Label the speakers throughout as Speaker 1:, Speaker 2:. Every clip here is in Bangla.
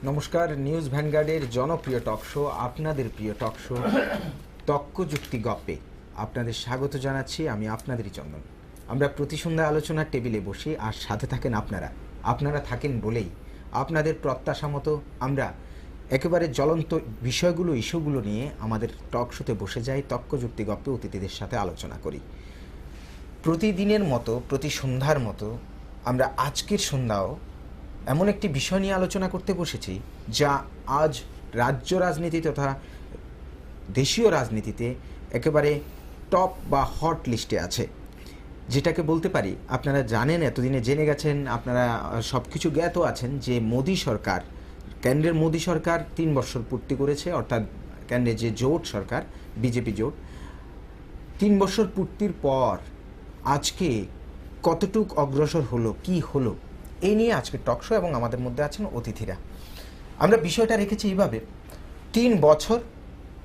Speaker 1: নমস্কার, নিউজ ভ্যানগার্ডের জনপ্রিয় টক শো, আপনাদের প্রিয় টক শো তক্ক যুক্তি গপ্পে আপনাদের স্বাগত জানাচ্ছি। আমি আপনাদেরই চন্দন। আমরা প্রতি সন্ধ্যায় আলোচনার টেবিলে বসি, আর সাথে থাকেন আপনারা থাকেন বলেই আপনাদের প্রত্যাশা মতো আমরা একেবারে জ্বলন্ত ইস্যুগুলো নিয়ে আমাদের টক শোতে বসে যাই। তক্ক যুক্তি গপ্পে অতিথিদের সাথে আলোচনা করি। প্রতিদিনের মতো, প্রতি সন্ধ্যার মতো আমরা আজকের সন্ধ্যাও এমন একটি বিষয় নিয়ে আলোচনা করতে বসেছি যা আজ রাজ্য রাজনীতি তথা দেশীয় রাজনীতিতে একেবারে টপ বা হট লিস্টে আছে, যেটাকে বলতে পারি আপনারা জানেন, এতদিনে জেনে গেছেন, আপনারা সব কিছু জ্ঞাত আছেন যে মোদী সরকার, কেন্দ্রের মোদী সরকার 3 বছর পূর্তি করেছে। অর্থাৎ কেন্দ্রের যে জোট সরকার, বিজেপি জোট, 3 বছর পূর্তির পর আজকে কতটুক অগ্রসর হলো, কি হলো, এই নিয়ে আজকে টক শো এবং আমাদের মধ্যে আছেন অতিথিরা। আমরা বিষয়টা রেখেছি এইভাবে: 3 বছর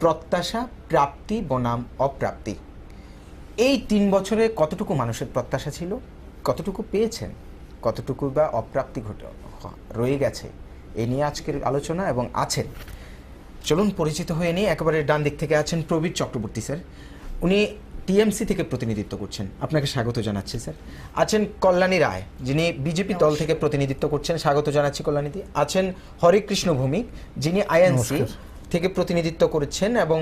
Speaker 1: প্রত্যাশা, প্রাপ্তি বনাম অপ্রাপ্তি। এই 3 বছরে কতটুকু মানুষের প্রত্যাশা ছিল, কতটুকু পেয়েছেন, কতটুকু বা অপ্রাপ্তি রয়ে গেছে, এই নিয়ে আজকের আলোচনা। এবং আছেন, চলুন পরিচিত হয়ে নিই। একেবারে ডান দিক থেকে আছেন প্রবীর চক্রবর্তী স্যার, উনি টিএমসি থেকে প্রতিনিধিত্ব করছেন, আপনাকে স্বাগত জানাচ্ছি স্যার। আছেন কল্যাণী রায়, যিনি বিজেপি দল থেকে প্রতিনিধিত্ব করছেন, স্বাগত জানাচ্ছি কল্যাণীদি। আছেন হরিকৃষ্ণ ভৌমিক, যিনি আইএনসি থেকে প্রতিনিধিত্ব করছেন, এবং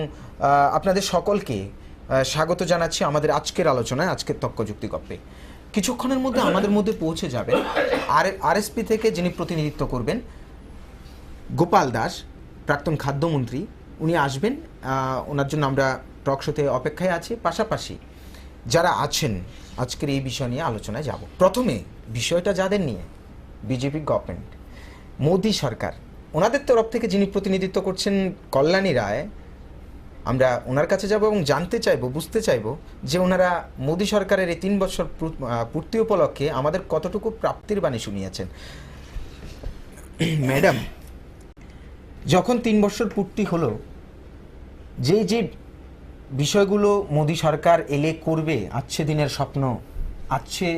Speaker 1: আপনাদের সকলকে স্বাগত জানাচ্ছি আমাদের আজকের আলোচনায়, আজকের তক্ক যুক্তি গপ্পে। কিছুক্ষণের মধ্যে আমাদের মধ্যে পৌঁছে যাবেন আরএসপি থেকে যিনি প্রতিনিধিত্ব করবেন, গোপাল দাস, প্রাক্তন খাদ্যমন্ত্রী, উনি আসবেন। ওনার জন্য আমরা টক শোতে অপেক্ষায় আছি। পাশাপাশি যারা আছেন আজকের এই বিষয় নিয়ে আলোচনায় যাব। প্রথমে বিষয়টা যাদের নিয়ে, বিজেপি গভর্নমেন্ট, মোদী সরকার, ওনাদের তরফ থেকে যিনি প্রতিনিধিত্ব করছেন কল্যাণী রায়, আমরা ওনার কাছে যাব এবং জানতে চাইব, বুঝতে চাইব যে ওনারা মোদী সরকারের এই 3 বছর পূর্তি উপলক্ষে আমাদের কতটুকু প্রাপ্তির বাণী শুনিয়েছেন। ম্যাডাম, যখন 3 বছর পূর্তি হলো, যে যে বিষয়গুলো মোদী সরকার এলে করবে, আচ্ছে দিনের স্বপ্ন, আচ্ছে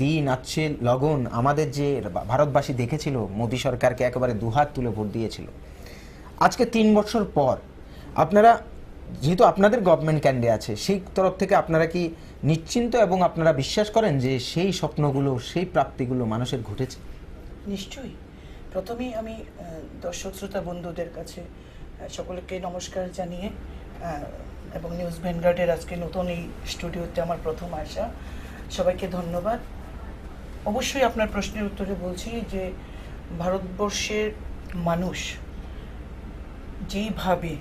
Speaker 1: দিন, আচ্ছে লগন, আমাদের যে ভারতবাসী দেখেছিল মোদী সরকারকে একেবারে দুহাত তুলে ভোট দিয়েছিল, আজকে 3 বছর পর আপনারা, যেহেতু আপনাদের গভর্নমেন্ট ক্যান্ডে আছে, সেই তরফ থেকে আপনারা কি নিশ্চিন্ত এবং আপনারা বিশ্বাস করেন যে সেই স্বপ্নগুলো, সেই প্রাপ্তিগুলো মানুষের ঘটেছে?
Speaker 2: নিশ্চয়ই। প্রথমেই আমি দর্শক শ্রোতা বন্ধুদের কাছে সকলকে নমস্কার জানিয়ে, এবং নিউজ ভ্যানগার্ডের আজকে নতুন এই স্টুডিওতে আমার প্রথম আসা, সবাইকে ধন্যবাদ। অবশ্যই আপনার প্রশ্নের উত্তরে বলছি যে ভারতবর্ষের মানুষ যেইভাবে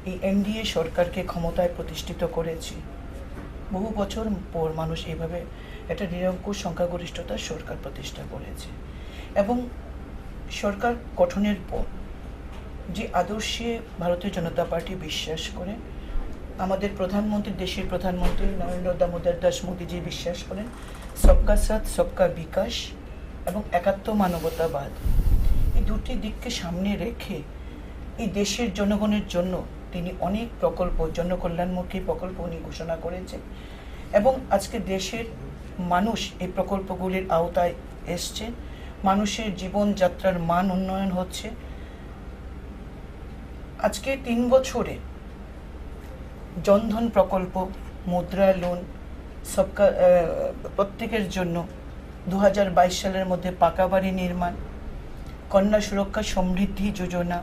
Speaker 2: এই এনডিএ সরকারকে ক্ষমতায় প্রতিষ্ঠিত করেছে, বহু বছর পর মানুষ এইভাবে একটা নিরঙ্কুশ সংখ্যাগরিষ্ঠতার সরকার প্রতিষ্ঠা করেছে। এবং সরকার গঠনের পর যে আদর্শে ভারতীয় জনতা পার্টি বিশ্বাস করে, আমাদের প্রধানমন্ত্রী, দেশের প্রধানমন্ত্রী নরেন্দ্র দামোদর দাস মোদীজি বিশ্বাস করেন সবকা সাথ সবকা বিকাশ এবং একাত্ম মানবতাবাদ, এই দুটি দিককে সামনে রেখে এই দেশের জনগণের জন্য তিনি অনেক প্রকল্প, জনকল্যাণমুখী প্রকল্প উনি ঘোষণা করেছেন। এবং আজকে দেশের মানুষ এই প্রকল্পগুলির আওতায় এসছে, মানুষের জীবনযাত্রার মান উন্নয়ন হচ্ছে। আজকে 3 বছরে জনধন প্রকল্প, মুদ্রা লোন, সবকা প্রত্যেকের জন্য 2022 সালের মধ্যে পাকা বাড়ি নির্মাণ, কন্যা সুরক্ষা সমৃদ্ধি যোজনা,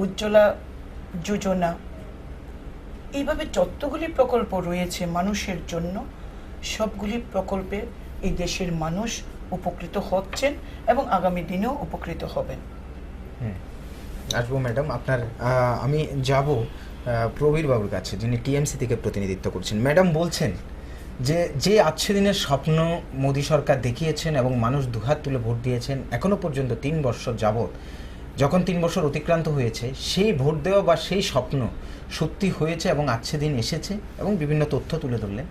Speaker 2: উজ্জ্বলা যোজনা, এইভাবে যতগুলি প্রকল্প রয়েছে মানুষের জন্য, সবগুলি প্রকল্পে এই দেশের মানুষ উপকৃত হচ্ছেন এবং আগামী দিনেও উপকৃত হবেন।
Speaker 1: আসবো ম্যাডাম আপনার, আমি যাব প্রবীর বাবুর কাছে, যিনি টিএমসি থেকে প্রতিনিধিত্ব করছেন। ম্যাডাম বলছেন যে যে আজকে দিনের স্বপ্ন মোদী সরকার দেখিয়েছেন এবং মানুষ দুহাত তুলে ভোট দিয়েছেন, এখনো পর্যন্ত 3 বছর যাবৎ, যখন 3 বছর অতিক্রান্ত হয়েছে, সেই ভোট দেওয়া বা সেই স্বপ্ন সত্যি হয়েছে এবং আজকে দিন এসেছে, এবং বিভিন্ন তথ্য তুলে ধরলেন।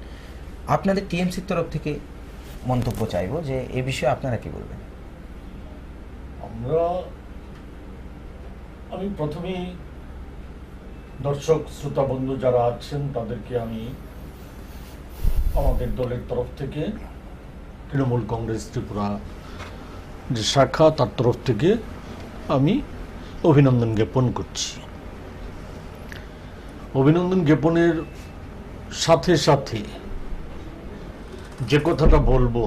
Speaker 1: আপনাদের টিএমসির তরফ থেকে মন্তব্য চাইব যে এ বিষয়ে আপনারা কি বলবেন?
Speaker 3: আমি প্রথমেই দর্শক শ্রোতা বন্ধু যারা আছেন তাদেরকে আমি আমাদের দলের তরফ থেকে, তৃণমূল কংগ্রেস ত্রিপুরা যে শাখা, তার তরফ থেকে আমি অভিনন্দন জ্ঞাপন করছি। অভিনন্দন জ্ঞাপনের সাথে সাথে যে কথাটা বলবো,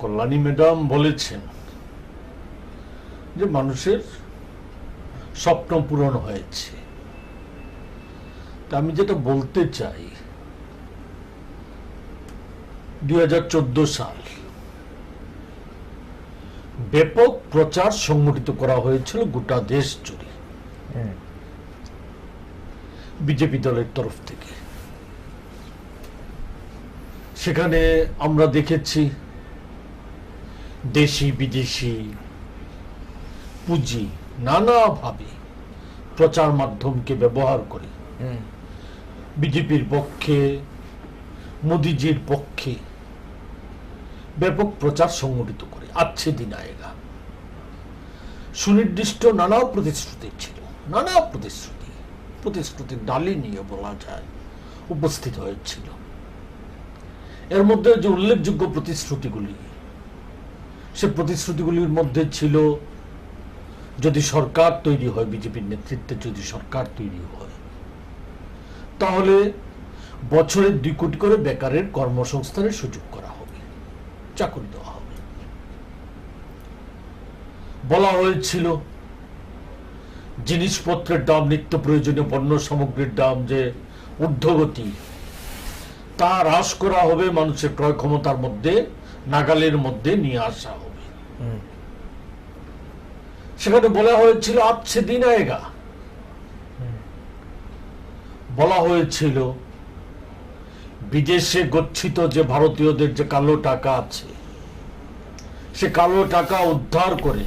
Speaker 3: কল্যাণী ম্যাডাম বলেছেন যে মানুষের স্বপ্ন পূরণ হয়েছে। তা আমি যেটা বলতে চাই, 2014 সাল ব্যাপক প্রচার সংগঠিত করা হয়েছিল গোটা দেশ জুড়ে বিজেপি দলের তরফ থেকে। সেখানে আমরা দেখেছি দেশি বিদেশি পুঁজি নানাভাবে প্রচার মাধ্যমকে ব্যবহার করে বিজেপির পক্ষে, মোদিজির পক্ষে ব্যাপক প্রচার সংগঠিত করে আচ্ছে দিন আয়েগা। সুনির্দিষ্ট নানা প্রতিশ্রুতি ছিল, নানা প্রতিশ্রুতির ডালি নিয়ে বলা যায় উপস্থিত হয়েছিল। এর মধ্যে যে উল্লেখযোগ্য প্রতিশ্রুতিগুলি, সে প্রতিশ্রুতিগুলির মধ্যে ছিল যদি সরকার তৈরি হয়, বিজেপির নেতৃত্বে যদি সরকার তৈরি হয়, তাহলে বছরে 2 কোটি করে বেকারের কর্মসংস্থানের সুযোগ করা হবে, চাকরি দেওয়া হবে। বলা হয়েছিল জিনিসপত্রের দাম, নিত্য প্রয়োজনীয় পণ্য সামগ্রীর দাম যে ঊর্ধ্বগতি, তা হ্রাস করা হবে, মানুষের ক্রয় ক্ষমতার মধ্যে, নাগালের মধ্যে নিয়ে আসা হবে। সেখানে বলা হয়েছিল আচ্ছে দিন আয়েগা। বলা হয়েছিল বিদেশে গচ্ছিত যে ভারতীয়দের যে কালো টাকা আছে, সে কালো টাকা উদ্ধার করে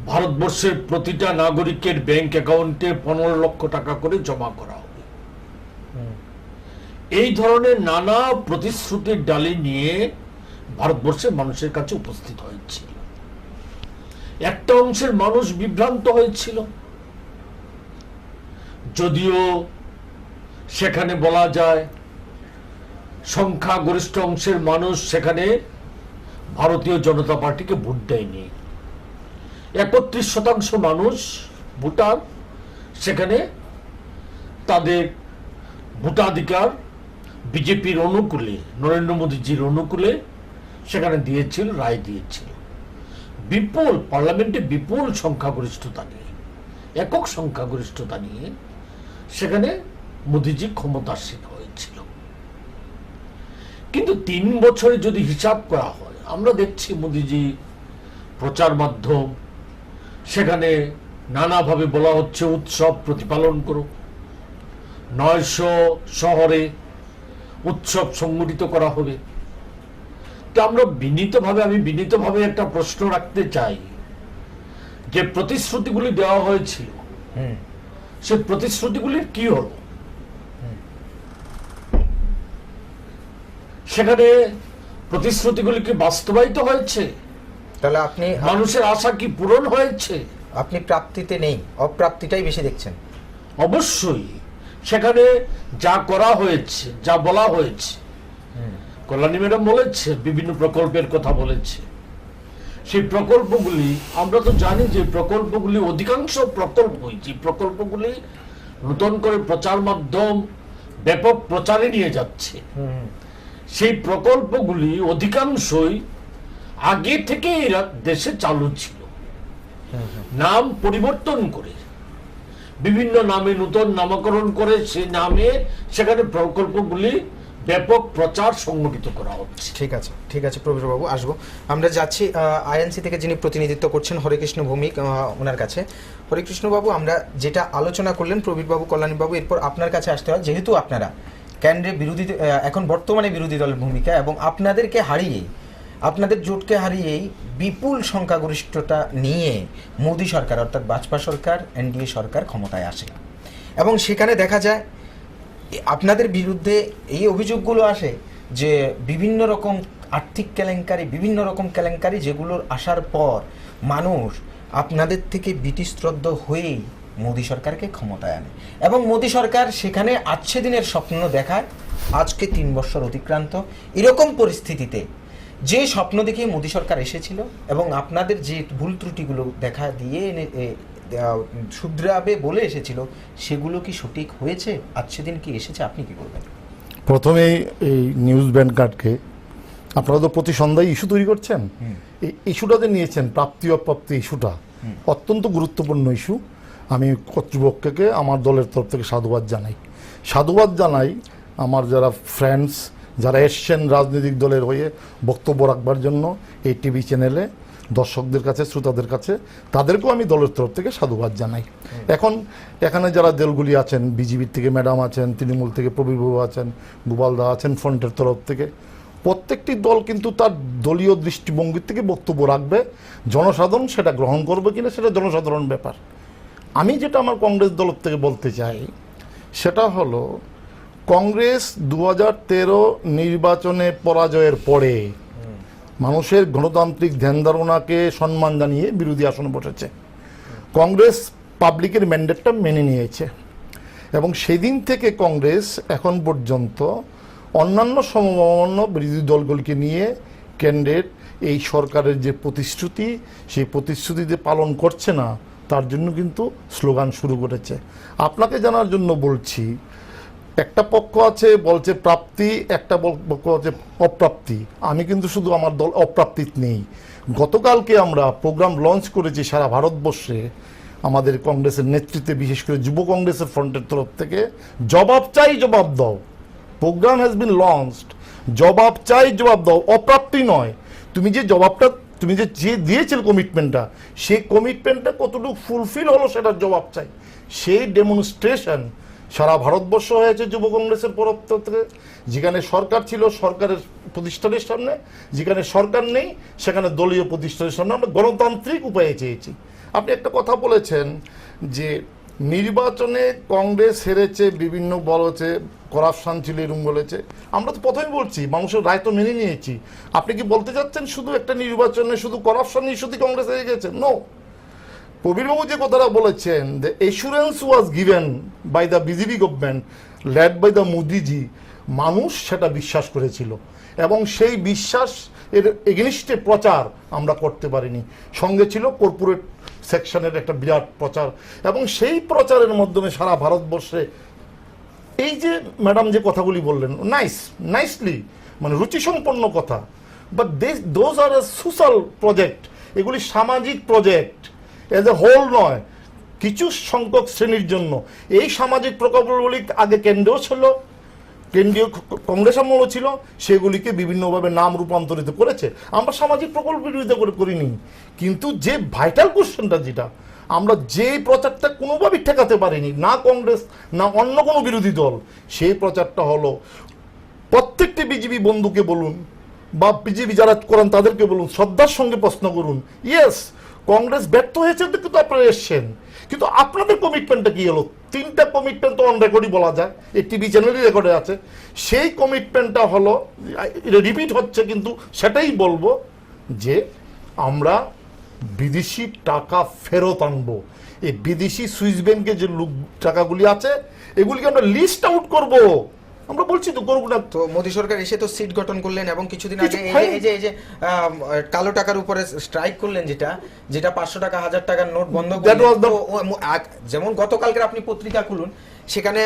Speaker 3: ভারতবর্ষের প্রতিটা নাগরিকের ব্যাংক অ্যাকাউন্টে 15 লক্ষ টাকা করে জমা করা হবে। এই ধরনের নানা প্রতিশ্রুতির ডালি নিয়ে ভারতবর্ষের মানুষের কাছে উপস্থিত হয়েছিল। একটা অংশের মানুষ বিভ্রান্ত হয়েছিল, যদিও সেখানে বলা যায় সংখ্যাগরিষ্ঠ অংশের মানুষ সেখানে ভারতীয় জনতা পার্টিকে ভোট দেয়নি। 31% মানুষ ভোটার সেখানে তাদের ভোটাধিকার বিজেপির অনুকূলে, নরেন্দ্র মোদীজির অনুকূলে সেখানে দিয়েছিল, রায় দিয়েছিল। বিপুল পার্লামেন্টে বিপুল সংখ্যাগরিষ্ঠতা নিয়ে, একক সংখ্যাগরিষ্ঠতা নিয়ে সেখানে মোদীজি ক্ষমতাসীন হয়েছিল। কিন্তু 3 বছরে যদি হিসাব করা হয়, আমরা দেখছি মোদীজি প্রচার মাধ্যম, সেখানে নানাভাবে বলা হচ্ছে উৎসব প্রতিপালন করো, 900 শহরে উৎসব সংগঠিত করা হবে। তো আমি বিনীতভাবে একটা প্রশ্ন রাখতে চাই, যে প্রতিশ্রুতিগুলি দেওয়া হয়েছিল, সে প্রতিশ্রুতিগুলির কি হলো? সেখানে প্রতিশ্রুতিগুলি কি বাস্তবায়িত হয়েছে?
Speaker 1: তাহলে আপনি
Speaker 3: মানুষের আশা কি পূরণ হয়েছে?
Speaker 1: আপনি প্রাপ্তিতে নেই, অপ্রাপ্তিটাই বেশি দেখছেন।
Speaker 3: অবশ্যই সেখানে যা করা হয়েছে, যা বলা হয়েছে, কল্যাণী ম্যাডাম বলেছে, বিভিন্ন প্রকল্পের কথা বলেছে। সেই প্রকল্পগুলি আমরা তো জানি যে প্রকল্পগুলি, অধিকাংশ প্রকল্পই, যে প্রকল্পগুলি নতুন করে প্রচার মাধ্যম ব্যাপক প্রচারে নিয়ে যাচ্ছে, সেই প্রকল্পগুলি অধিকাংশই আগে থেকে দেশে চালু ছিল। নাম পরিবর্তন করে, বিভিন্ন নামে নতুন নামকরণ করে, সেই নামে সেখানে প্রকল্পগুলি ব্যাপক প্রচার সংগঠিত করা হচ্ছে।
Speaker 1: ঠিক আছে প্রবীর বাবু, আসবো। আমরা যাচ্ছি আইএনসি থেকে যিনি প্রতিনিধিত্ব করছেন হরেকৃষ্ণ ভৌমিক, ওনার কাছে। হরেকৃষ্ণ বাবু, আমরা যেটা আলোচনা করলেন প্রবীর বাবু, কল্যাণী বাবু, এরপর আপনার কাছে আসতে হয়। যেহেতু আপনারা কেন্দ্রে এখন বর্তমানে বিরোধী দলের ভূমিকা, এবং আপনাদেরকে হারিয়ে, আপনাদের জোটকে হারিয়েই বিপুল সংখ্যাগরিষ্ঠতা নিয়ে মোদী সরকার, অর্থাৎ বাজপা সরকার, এনডিএ সরকার ক্ষমতায় আসে, এবং সেখানে দেখা যায় আপনাদের বিরুদ্ধে এই অভিযোগগুলো আসে যে বিভিন্ন রকম আর্থিক কেলেঙ্কারি, বিভিন্ন রকম কেলেঙ্কারি, যেগুলোর আসার পর মানুষ আপনাদের থেকে বিতৃষ্ণ হয়েই মোদী সরকারকে ক্ষমতায় আনে, এবং মোদী সরকার সেখানে আচ্ছে দিনের স্বপ্ন দেখায়। আজকে 3 বছর অতিক্রান্ত, এরকম পরিস্থিতিতে যে স্বপ্ন দেখে মোদী সরকার এসেছিল এবং আপনাদের যে ভুল ত্রুটিগুলো দেখা দিয়ে শুধরাবে বলে এসেছিল, সেগুলো কি সঠিক হয়েছে? আজ সেদিন কি এসেছে, আপনি কি বলবেন?
Speaker 4: প্রথমেই এই নিউজ ব্যান্ড কার্ডকে আপনারা তো প্রতি সন্ধ্যায় ইস্যু তৈরি করছেন, এই ইস্যুটা যে নিয়েছেন প্রাপ্তি অপ্রাপ্তি ইস্যুটা অত্যন্ত গুরুত্বপূর্ণ ইস্যু। আমি কর্তৃপক্ষকে আমার দলের তরফ থেকে সাধুবাদ জানাই আমার যারা ফ্রেন্ডস যারা এসছেন রাজনৈতিক দলের হয়ে বক্তব্য রাখবার জন্য এই টিভি চ্যানেলে, দর্শকদের কাছে, শ্রোতাদের কাছে, তাদেরকেও আমি দলের তরফ থেকে সাধুবাদ জানাই। এখন এখানে যারা দলগুলি আছেন, বিজেপির থেকে ম্যাডাম আছেন, তৃণমূল থেকে প্রবীরবাবু আছেন, গোপালদা আছেন, ফ্রন্টের তরফ থেকে, প্রত্যেকটি দল কিন্তু তার দলীয় দৃষ্টিভঙ্গির থেকে বক্তব্য রাখবে। জনসাধারণ সেটা গ্রহণ করবে কিনা সেটা জনসাধারণ ব্যাপার। আমি যেটা আমার কংগ্রেস দলের থেকে বলতে চাই সেটা হলো, কংগ্রেস 2013 নির্বাচনে পরাজয়ের পরে মানুষের গণতান্ত্রিক ধ্যান ধারণাকে সম্মান জানিয়ে বিরোধী আসনে বসেছে। কংগ্রেস পাবলিকের ম্যান্ডেটটা মেনে নিয়েছে এবং সেদিন থেকে কংগ্রেস এখন পর্যন্ত অন্যান্য সমমন্য বিরোধী দলগুলিকে নিয়ে ক্যান্ডিডেট এই সরকারের যে প্রতিশ্রুতি, সেই প্রতিশ্রুতি যে পালন করছে না তার জন্য কিন্তু স্লোগান শুরু করেছে। আপনাকে জানার জন্য বলছি, একটা পক্ষ আছে বলছে প্রাপ্তি, একটা পক্ষ আছে অপ্রাপ্তি। আমি কিন্তু শুধু আমার দল অপ্রাপ্তিত নেই। গতকালকে আমরা প্রোগ্রাম লঞ্চ করেছি সারা ভারতবর্ষে আমাদের কংগ্রেসের নেতৃত্বে, বিশেষ করে যুব কংগ্রেসের ফ্রন্টের তরফ থেকে, জবাব চাই জবাব দাও। প্রোগ্রাম হ্যাজ বিন লঞ্চড, জবাব চাই জবাব দাও, অপ্রাপ্তি নয়। তুমি যে জবাবটা তুমি যে দিয়েছিল কমিটমেন্টটা, সেই কমিটমেন্টটা কতটুকু ফুলফিল হলো সেটার জবাব চাই। সেই ডেমনস্ট্রেশন সারা ভারতবর্ষ হয়েছে যুব কংগ্রেসের তরফ থেকে। যেখানে সরকার ছিল সরকারের প্রতিষ্ঠানের সামনে, যেখানে সরকার নেই সেখানে দলীয় প্রতিষ্ঠানের সামনে আমরা গণতান্ত্রিক উপায়ে চেয়েছি। আপনি একটা কথা বলেছেন যে নির্বাচনে কংগ্রেস হেরেছে, বিভিন্ন বলেছে করাপশন ছিল এরকম বলেছে। আমরা তো প্রথমেই বলছি মানুষের রায় তো মেনে নিয়েছি। আপনি কি বলতে চাচ্ছেন শুধু একটা নির্বাচনে শুধু করাপশন ইস্যুতে কংগ্রেস হেরে গেছে? নো। প্রবীরবাবু যে কথাটা বলেছেন, the assurance was given by the BJP government led by the Modiji, মানুষ সেটা বিশ্বাস করেছিল এবং সেই বিশ্বাস এর এগেনিস্টে প্রচার আমরা করতে পারিনি। সঙ্গে ছিল কর্পোরেট সেকশনের একটা বিরাট প্রচার এবং সেই প্রচারের মাধ্যমে সারা ভারতবর্ষে এই যে ম্যাডাম যে কথাগুলি বললেন, নাইসলি মানে রুচিসম্পন্ন কথা, but those are A social project, এগুলি সামাজিক প্রজেক্ট, এজ এ হোল নয়, কিছু সংখ্যক শ্রেণীর জন্য। এই সামাজিক প্রকল্পগুলি আগে কেন্দ্রেও ছিল, কেন্দ্রীয় কংগ্রেস আমলও ছিল, সেগুলিকে বিভিন্নভাবে নাম রূপান্তরিত করেছে। আমরা সামাজিক প্রকল্প বিরোধিতা করিনি, কিন্তু যে ভাইটাল কোশ্চেনটা যেটা আমরা যে প্রচারটা কোনোভাবেই ঠেকাতে পারিনি, না কংগ্রেস না অন্য কোনো বিরোধী দল, সেই প্রচারটা হলো প্রত্যেকটি বিজেপি বন্ধুকে বলুন বা বিজেপি যারা করেন তাদেরকে বলুন, শ্রদ্ধার সঙ্গে প্রশ্ন করুন, ইয়েস কংগ্রেস ব্যর্থ হয়েছে কিন্তু আপনারা এসছেন, কিন্তু আপনাদের কমিটমেন্টটা কি হলো? 3টা কমিটমেন্ট তো অন রেকর্ডই বলা যায়, এই টিভি চ্যানেলই রেকর্ডে আছে। সেই কমিটমেন্টটা হলো, এটা রিপিট হচ্ছে কিন্তু সেটাই বলবো যে আমরা বিদেশি টাকা ফেরত আনবো। এই বিদেশি সুইস ব্যাংকে যে টাকাগুলি আছে এগুলিকে আমরা লিস্ট আউট করব। আমরা বলছি তো করব না।
Speaker 1: তো মোদী সরকার এসে তো সিট গঠন করলেন এবং কিছুদিন আগে এই যে কালো টাকার উপরে স্ট্রাইক করলেন, যেটা 500 টাকা 1000 টাকার নোট বন্ধ করলেন। যেমন গতকালকে আপনি পত্রিকা খুলুন, সেখানে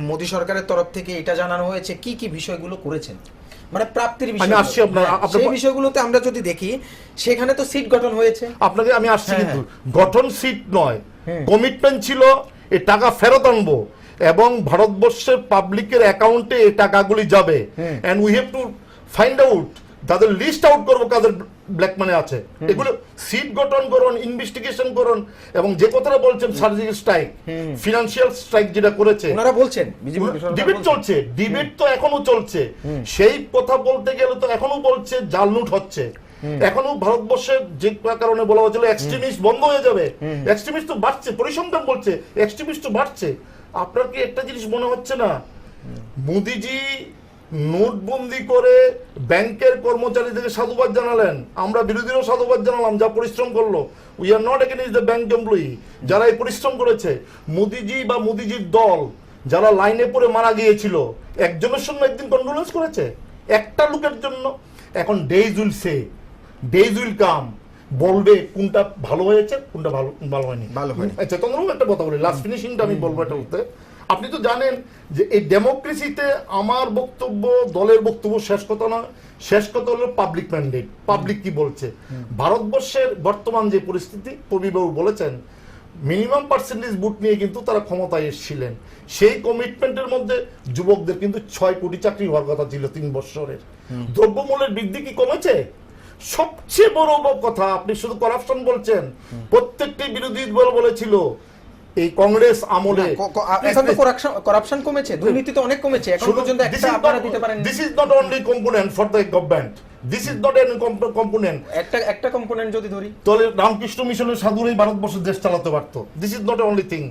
Speaker 1: মোদী সরকারের তরফ থেকে এটা জানানো হয়েছে কি কি বিষয়গুলো করেছেন, মানে প্রাপ্তির বিষয়। সেই বিষয়গুলোতে আমরা যদি দেখি সেখানে তো সিট গঠন হয়েছে।
Speaker 4: আপনাকে আমি আসছি, কিন্তু গঠন সিট নয়, কমিটমেন্ট ছিল এই টাকা ফেরত আনবো এবং ভারতবর্ষের পাবলিকের অ্যাকাউন্টে এই টাকাগুলি যাবে। And we have to find out, তাদের লিস্ট আউট করবো কাদের ব্ল্যাক মানি আছে। এগুলো সিট গঠন করুন, ইনভেস্টিগেশন করুন এবং যে কথাটা বলছেন সার্জিক্যাল স্ট্রাইক, ফিনান্সিয়াল স্ট্রাইক যেটা করেছে,
Speaker 1: ওনারা বলছেন
Speaker 4: ডিবেট চলছে, ডিবেট তো এখনো চলছে। সেই কথা বলতে গেলে তো এখনো বলছে জাল নোট হচ্ছে, এখনো ভারতবর্ষের যে কারণে বলা হয়েছিল এক্সট্রিমিস্ট বন্ধ হয়ে যাবে, এক্সট্রিমিস্ট তো বাড়ছে, পরিসংখ্যান বলছে এক্সট্রিমিস্ট তো বাড়ছে। আপনার কি একটা জিনিস মনে হচ্ছে না, মোদিজি নোটবন্দি করে ব্যাংকের কর্মচারীদেরকে সাধুবাদ জানালেন, আমরা বিরোধীরাও সাধুবাদ জানালাম যা পরিশ্রম করলো। We are not against the bank employee, যারা এই পরিশ্রম করেছে। মোদিজি বা মোদিজির দল যারা লাইনে পড়ে মারা গিয়েছিল, একজনের জন্য একদিন কন্ডোলেন্স করেছে? একটা লোকের জন্য এখন ডেজ উইল কাম, বলবে কোনটা ভালো হয়েছে কোনটা ভালো হয়নি।
Speaker 1: ভালো হয়নি।
Speaker 4: আচ্ছা তন্দ্রবাবু একটা কথা বলি, লাস্ট ফিনিশিংটা আমি বলবো এটা বলতে। আপনি তো জানেন যে এই ডেমোক্রেসিতে আমার বক্তব্য, দলের বক্তব্য শেষ কথা না, শেষ কথা হলো পাবলিক ম্যান্ডেট, পাবলিক কি বলছে। ভারতবর্ষের বর্তমান যে পরিস্থিতি, প্রবীরবাবু বলেছেন মিনিমাম পার্সেন্টেজ ভোট নিয়ে কিন্তু তারা ক্ষমতায় এসেছিলেন। সেই কমিটমেন্টের মধ্যে যুবকদের কিন্তু 6 কোটি চাকরি হওয়ার কথা ছিল 3 বছরের। দ্রব্যমূল্যের বৃদ্ধি কি কমেছে? সবচেয়ে বড় কথা, আপনি শুধু করাপশন বলছেন, প্রত্যেকটি বিরোধী দল বলেছিল এই কংগ্রেস আমলে
Speaker 1: এখন তো করাপশন কমেছে, দুর্নীতি তো অনেক কমেছে, এখন পর্যন্ত একটা আপনারা দিতে পারেন।
Speaker 4: This is not only component for the government, this is not an component.
Speaker 1: একটা কম্পোনেন্ট যদি ধরি,
Speaker 4: তাহলে রামকৃষ্ণ মিশনের সাধুরাই ভারতবর্ষের দেশ চালাতে পারতো। This is not only thing.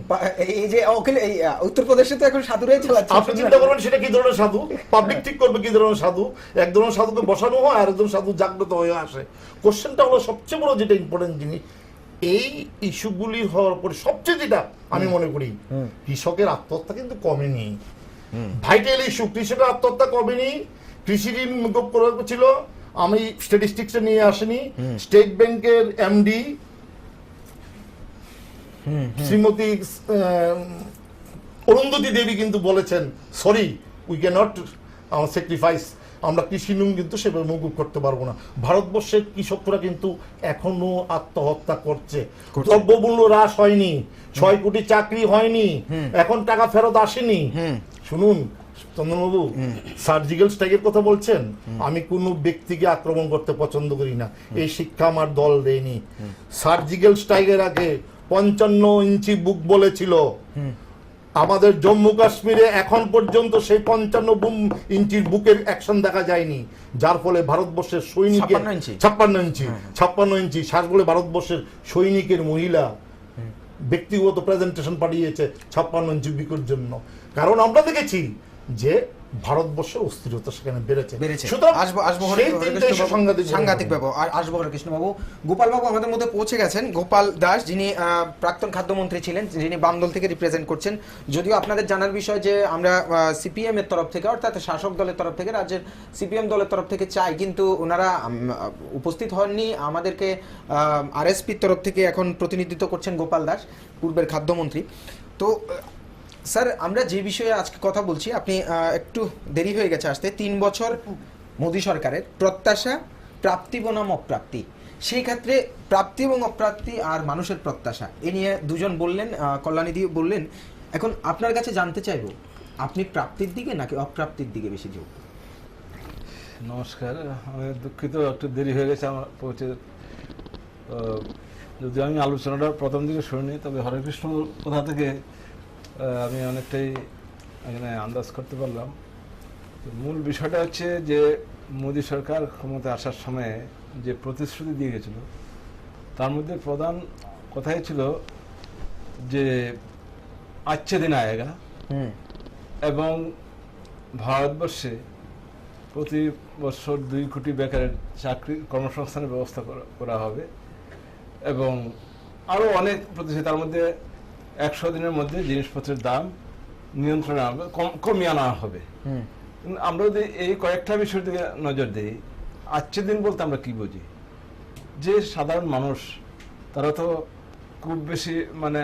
Speaker 1: এই যে এই উত্তরপ্রদেশে তো এখন সাধুরাই চালাচ্ছে।
Speaker 4: আপনি চিন্তা করবেন সেটা কি ধরনের সাধু, পাবলিক ঠিক করবে কি ধরনের সাধু। এক ধরনের সাধুকে বসানো হয় আর একজন সাধু জাগ্রত হয়ে আসে। কোশ্চেনটা হলো সবচেয়ে বড় যেটা ইম্পর্টেন্ট জিনিস, এই ইস্যুগুলি হওয়ার পরে সবচেয়ে যেটা আমি মনে করি, কৃষকের আত্মহত্যা কিন্তু কমেনি। ভাইটাল ইস্যু, কৃষকের আত্মহত্যা কমেনি। কৃষি ঋণ মুকুব করা ছিল, আমি স্ট্যাটিস্টিক্সে নিয়ে আসিনি। স্টেট ব্যাংকের এমডি শ্রীমতী অরুন্ধতী দেবী কিন্তু বলেছেন, sorry we can not sacrifice, আমরা কৃষি ঋণ কিন্তু সেভাবে মকুব করতে পারবো না। ভারতবর্ষের কৃষকরা কিন্তু এখনো আত্মহত্যা করছে। দ্রব্যমূল্য হ্রাস হয়নি, 6 কোটি চাকরি হয়নি, এখন টাকা ফেরত আসেনি। শুনুন চন্দনবাবু, সার্জিক্যাল স্ট্রাইকের কথা বলছেন, আমি কোনো ব্যক্তিকে আক্রমণ করতে পছন্দ করি না, এই শিক্ষা আমার দল দেয়নি। সার্জিক্যাল স্ট্রাইকের আগে 55 ইঞ্চি বুক বলেছিল। আমাদের জম্মু কাশ্মীরে এখন পর্যন্ত সেই 55 ইঞ্চির বুকের অ্যাকশন দেখা যায়নি, যার ফলে ভারতবর্ষের সৈনিকের 56 ইঞ্চি সার বলে ভারতবর্ষের সৈনিকের মহিলা ব্যক্তিগত প্রেজেন্টেশন পাঠিয়েছে 56 ইঞ্চি বুকের জন্য। কারণ আমরা দেখেছি যে ভারতবর্ষের অস্থিরতা সেখানে বেড়েছে।
Speaker 1: সাংঘাতিক ব্যাপার। আসবো কৃষ্ণবাবু, গোপাল বাবু আমাদের মধ্যে পৌঁছে গেছেন। গোপাল দাস, যিনি প্রাক্তন খাদ্যমন্ত্রী ছিলেন, যিনি বাম দল থেকে রিপ্রেজেন্ট করছেন। যদিও আপনাদের জানার বিষয় যে আমরা সিপিএম এর তরফ থেকে, অর্থাৎ শাসক দলের তরফ থেকে, রাজ্যের সিপিএম দলের তরফ থেকে চাই, কিন্তু ওনারা উপস্থিত হননি। আমাদেরকে আরএসপির তরফ থেকে এখন প্রতিনিধিত্ব করছেন গোপাল দাস, পূর্বের খাদ্যমন্ত্রী। তো স্যার, আমরা যে বিষয়ে আজকে কথা বলছি, আপনি একটু দেরি হয়ে গেছে আসতে। 3 বছর মোদী সরকারের প্রত্যাশা, প্রাপ্তি বনাম অপ্রাপ্তি, সেই ক্ষেত্রে প্রাপ্তি এবং অপ্রাপ্তি আর মানুষের প্রত্যাশা, এ নিয়ে দুজন বললেন, কল্যাণীদি বললেন। এখন আপনার কাছে জানতে চাইব, আপনি প্রাপ্তির দিকে নাকি অপ্রাপ্তির দিকে বেশি ঝোঁক?
Speaker 5: নমস্কার, আমি দুঃখিত একটু দেরি হয়ে গেছে আমার পৌঁছে। যদি আমি আলোচনাটা প্রথম দিকে শুনিনি, তবে হরেকৃষ্ণ কোথা থেকে আমি অনেকটাই এখানে আন্দাজ করতে পারলাম। মূল বিষয়টা হচ্ছে যে মোদী সরকার ক্ষমতায় আসার সময়ে যে প্রতিশ্রুতি দিয়ে গেছিল, তার মধ্যে প্রধান কথাই ছিল যে আচ্ছে দিন আয়েগা, এবং ভারতবর্ষে প্রতি বছর 2 কোটি বেকারের চাকরি কর্মসংস্থানের ব্যবস্থা করা হবে, এবং আরও অনেক প্রতিশ্রুতি। তার মধ্যে 100 দিনের মধ্যে জিনিসপত্রের দাম নিয়ন্ত্রণে আনবে, কমিয়ে আনা হবে। আমরা যদি এই কয়েকটা বিষয়ের দিকে নজর দিই, আজকের দিন বলতে আমরা কি বুঝি? যে সাধারণ মানুষ, তারা তো খুব বেশি মানে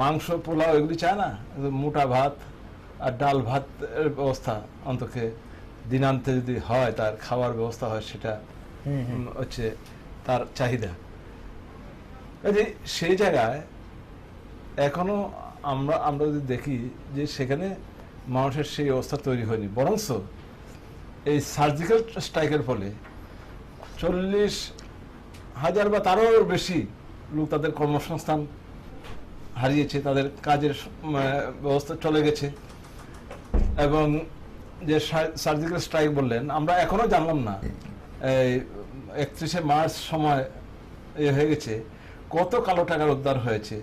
Speaker 5: মাংস পোলাও এগুলি চায় না, মোটা ভাত আর ডাল ভাতের ব্যবস্থা অন্তকে দিনান্তে যদি হয়, তার খাওয়ার ব্যবস্থা হয়, সেটা হচ্ছে তার চাহিদা। সেই জায়গায় এখনো আমরা যদি দেখি যে সেখানে মানুষের সেই অবস্থা তৈরি হয়নি, বরঞ্চ এই সার্জিক্যাল স্ট্রাইকের ফলে 40,000 বা তারও বেশি লোক তাদের কর্মসংস্থান হারিয়েছে, তাদের কাজের ব্যবস্থা চলে গেছে। এবং যে সার্জিক্যাল স্ট্রাইক বললেন, আমরা এখনো জানলাম না এই 31শে মার্চ সময় হয়ে গেছে, কত কালো টাকার উদ্ধার হয়েছে,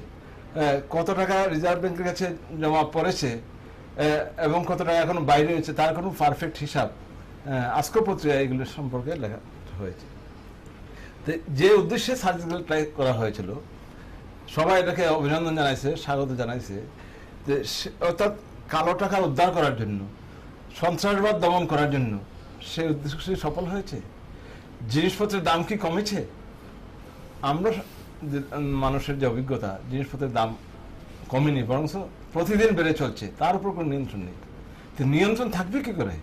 Speaker 5: কত টাকা রিজার্ভ ব্যাংকের কাছে জমা পড়েছে, এবং কত টাকা এখন বাইরে হয়েছে, তার কোনো পারফেক্ট হিসাব আজকের পত্রিকায় এগুলো সম্পর্কে লেখা হয়েছে। তো যে উদ্দেশ্যে সার্জিক্যাল স্ট্রাইক করা হয়েছিল, সবাই এটাকে অভিনন্দন জানাইছে, স্বাগত জানাইছে, যে অর্থাৎ কালো টাকা উদ্ধার করার জন্য, সন্ত্রাসবাদ দমন করার জন্য, সেই উদ্দেশ্য সফল হয়েছে? জিনিসপত্রের দাম কি কমেছে? আমরা মানুষের যে অভিজ্ঞতা, জিনিসপত্রের দাম কমেনি, বরং প্রতিদিন বেড়ে চলছে, তার উপর কোনো নিয়ন্ত্রণ নেই। তো নিয়ন্ত্রণ থাকবে কি করে?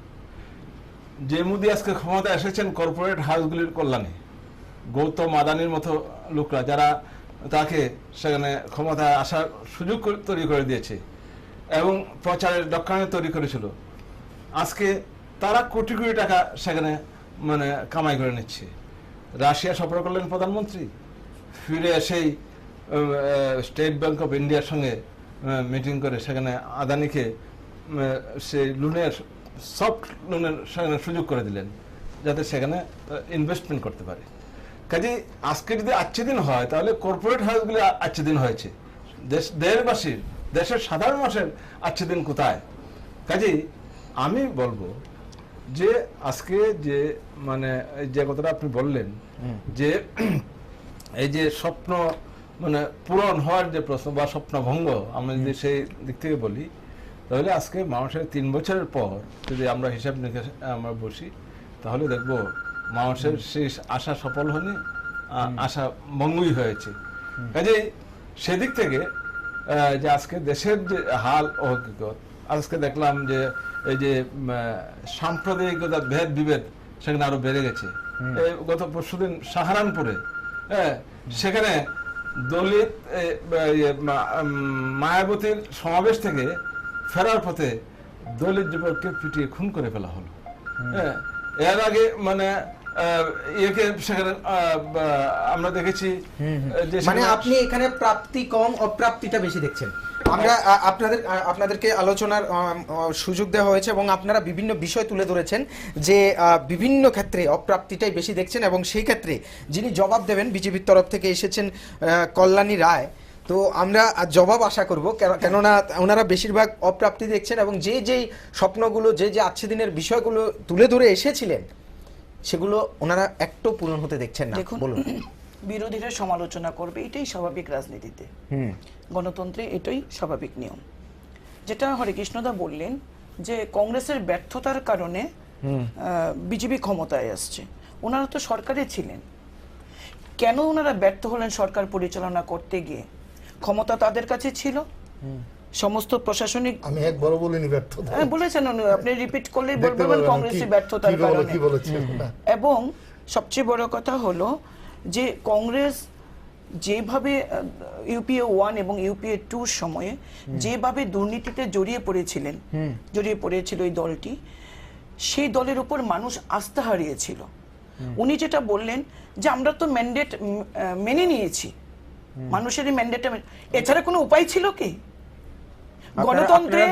Speaker 5: যে মোদি আজকে ক্ষমতা এসেছেন কর্পোরেট হাউসগুলির কল্যাণে, গৌতম আদানির মতো লোকরা যারা তাকে সেখানে ক্ষমতায় আসার সুযোগ তৈরি করে দিয়েছে এবং প্রচারের ডক্কানে তৈরি করেছিল, আজকে তারা কোটি কোটি টাকা সেখানে মানে কামাই করে নিচ্ছে। রাশিয়া সফর করলেন প্রধানমন্ত্রী, ফিরে এসেই স্টেট ব্যাংক অফ ইন্ডিয়ার সঙ্গে মিটিং করে সেখানে আদানিকে সেই লোনের, সফট লোনের সেখানে সুযোগ করে দিলেন যাতে সেখানে ইনভেস্টমেন্ট করতে পারে। কাজে আজকে যদি আচ্ছা দিন হয় তাহলে কর্পোরেট হাউসগুলি আচ্ছা দিন হয়েছে, দেশবাসীর, দেশের সাধারণ মানুষের আচ্ছা দিন কোথায়? কাজেই আমি বলবো যে আজকে যে মানে যে কথাটা আপনি বললেন যে এই যে স্বপ্ন মানে পূরণ হওয়ার যে প্রশ্ন বা স্বপ্নভঙ্গ, আমরা যদি সেই দিক থেকে বলি তাহলে আজকে মানুষের 3 বছরের পর যদি আমরা হিসাব নিকাশ আমরা বসি তাহলে দেখব মানুষের শেষ আশা সফল হয়নি, আশা ভঙ্গই হয়েছে। কাজেই সেদিক থেকে যে আজকে দেশের যে হাল ও হকিকত, আজকে দেখলাম যে এই যে সাম্প্রদায়িকতা ভেদ বিভেদ সেখানে আরো বেড়ে গেছে। গত পরশুদিন সাহারানপুরে সেখানে দলিত মায়াবতীর সমাবেশ থেকে ফেরার পথে দলিত যুবককে পিটিয়ে খুন করে ফেলা হলো। এর আগে মানে ইয়েকে সেখানে আমরা দেখেছি যে
Speaker 1: মানে আপনি এখানে প্রাপ্তি কম, অপ্রাপ্তিটা বেশি দেখছেন। আমরা আপনাদেরকে আলোচনার সুযোগ দেওয়া হয়েছে এবং আপনারা বিভিন্ন বিষয় তুলে ধরেছেন যে বিভিন্ন ক্ষেত্রে অপ্রাপ্তিটাই বেশি দেখছেন, এবং সেই ক্ষেত্রে যিনি জবাব দেবেন বিজেপির তরফ থেকে এসেছেন কল্যাণী রায়। তো আমরা জবাব আশা করব, কেননা ওনারা বেশিরভাগ অপ্রাপ্তি দেখছেন এবং যেই স্বপ্নগুলো, যে আজকে দিনের বিষয়গুলো তুলে ধরে এসেছিলেন সেগুলো ওনারা একটু পূরণ হতে দেখছেন না।
Speaker 2: দেখুন,
Speaker 1: বলুন।
Speaker 2: বিরোধীরা সমালোচনা করবে, এটাই স্বাভাবিক রাজনীতিতে, গণতন্ত্রে এটাই স্বাভাবিক নিয়ম। যেটা হরেকৃষ্ণদা বললেন যে কংগ্রেসের ব্যর্থতার কারণে বিজেপি ক্ষমতায় আসছে, ওনারা তো সরকারে ছিলেন, কেন ওনারা ব্যর্থ হলেন সরকার পরিচালনা করতে গিয়ে? ক্ষমতা তাদের কাছে ছিল, সমস্ত প্রশাসনিক,
Speaker 4: আমি একবারও বলিনি ব্যর্থতা,
Speaker 2: বলেছেন আপনি রিপিট করলেই বলবেন কংগ্রেসের ব্যর্থতার কারণে। এবং সবচেয়ে বড় কথা হলো যে কংগ্রেস যেভাবে ইউপিএ 1 এবং ইউপিএ 2 সময়ে যেভাবে দুর্নীতিতে জড়িয়ে পড়েছিল এই দলটি, সেই দলের উপর মানুষ আস্থা হারিয়েছিল। উনি যেটা বললেন যে আমরা তো ম্যান্ডেট মেনে নিয়েছি, মানুষের ম্যান্ডেট, এছাড়া কোনো উপায় ছিল কি? গণতন্ত্রে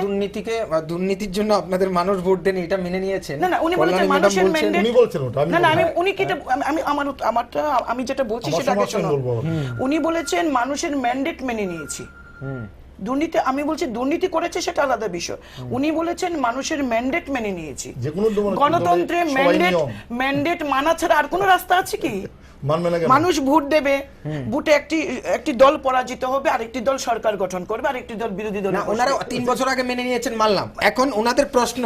Speaker 1: দুর্নীতির জন্য আপনাদের মানুষ ভোট দেন, এটা মেনে নিয়েছেন?
Speaker 2: না, উনি বলেছেন মানুষের ম্যান্ডেট,
Speaker 4: উনি বলছেন ওটা,
Speaker 2: না উনি কি, আমি যেটা বলছি সেটাকে শুনুন। উনি বলেছেন মানুষের ম্যান্ডেট মেনে নিয়েছি। দুর্নীতি, আমি বলছি দুর্নীতি করেছে সেটা আলাদা বিষয়, উনি বলেছেন মানুষের ম্যান্ডেট মেনে নিয়েছি। গণতন্ত্রে ম্যান্ডেট মানা ছাড়া আর কোনো রাস্তা আছে কি? মানুষ ভোট দেবে, ভোটে একটি দল পরাজিত হবে, আরেকটি দল সরকার গঠন করবে, আরেকটি দল বিরোধী দল।
Speaker 1: ওনারা 3 বছর আগে মেনে নিয়েছেন, মানলাম। এখন ওনাদের প্রশ্ন,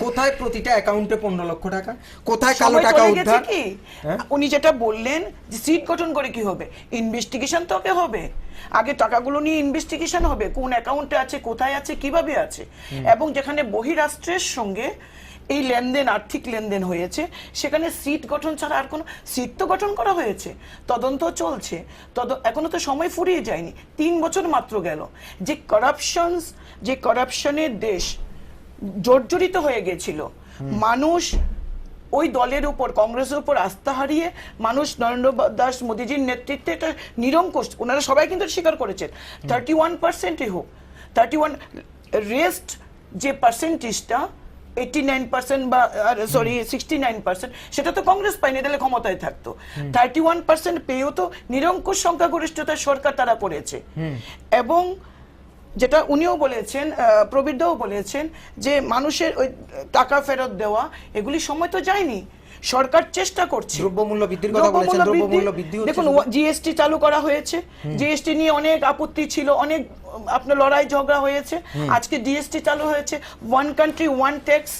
Speaker 1: কোথায় প্রতিটা অ্যাকাউন্টে 15 লক্ষ টাকা, কোথায় কালো টাকা উদ্ধার?
Speaker 2: উনি যেটা বললেন যে সিট গঠন করে কি হবে, ইনভেস্টিগেশন তো হবে, আগে টাকাগুলো নিয়ে ইনভেস্টিগেশন হবে, কোন অ্যাকাউন্টে আছে, কোথায় আছে, কিভাবে আছে, এবং যেখানে বহিরাষ্ট্রের সঙ্গে এই লেনদেন, আর্থিক লেনদেন হয়েছে, সেখানে সিট গঠন ছাড়া আর কোনো, সিট তো গঠন করা হয়েছে, তদন্ত চলছে, এখনো তো সময় ফুরিয়ে যায়নি, 3 বছর মাত্র গেল। যে করাপশনের দেশ জর্জরিত হয়ে গেছিল, মানুষ ওই দলের উপর, কংগ্রেসের উপর আস্থা হারিয়ে মানুষ নরেন্দ্র দাস মোদীজির নেতৃত্বে এটা নিরঙ্কুশ, ওনারা সবাই কিন্তু স্বীকার করেছেন, 31%ই হোক, 31 রেস্ট যে পার্সেন্টেজটা 89% বা 69%, সেটা তো কংগ্রেস পায়নি, তাহলে ক্ষমতায় থাকতো। 31% পেয়েও তো নিরঙ্কুশ সংখ্যাগরিষ্ঠতার সরকার তারা করেছে। এবং যেটা উনিও বলেছেন, প্রবীরদাও বলেছেন যে মানুষের ওই টাকা ফেরত দেওয়া, এগুলি সময় তো যায়নি, সরকার চেষ্টা করছে।
Speaker 1: দ্রব্যমূল্য বৃদ্ধির কথা বলেছেন, দ্রব্যমূল্য বৃদ্ধি হচ্ছে,
Speaker 2: দেখুন জিএসটি চালু করা হয়েছে, জিএসটি নিয়ে অনেক আপত্তি ছিল, অনেক আপনার লড়াই ঝগড়া হয়েছে, আজকে জিএসটি চালু হয়েছে, ওয়ান কান্ট্রি ওয়ান ট্যাক্স,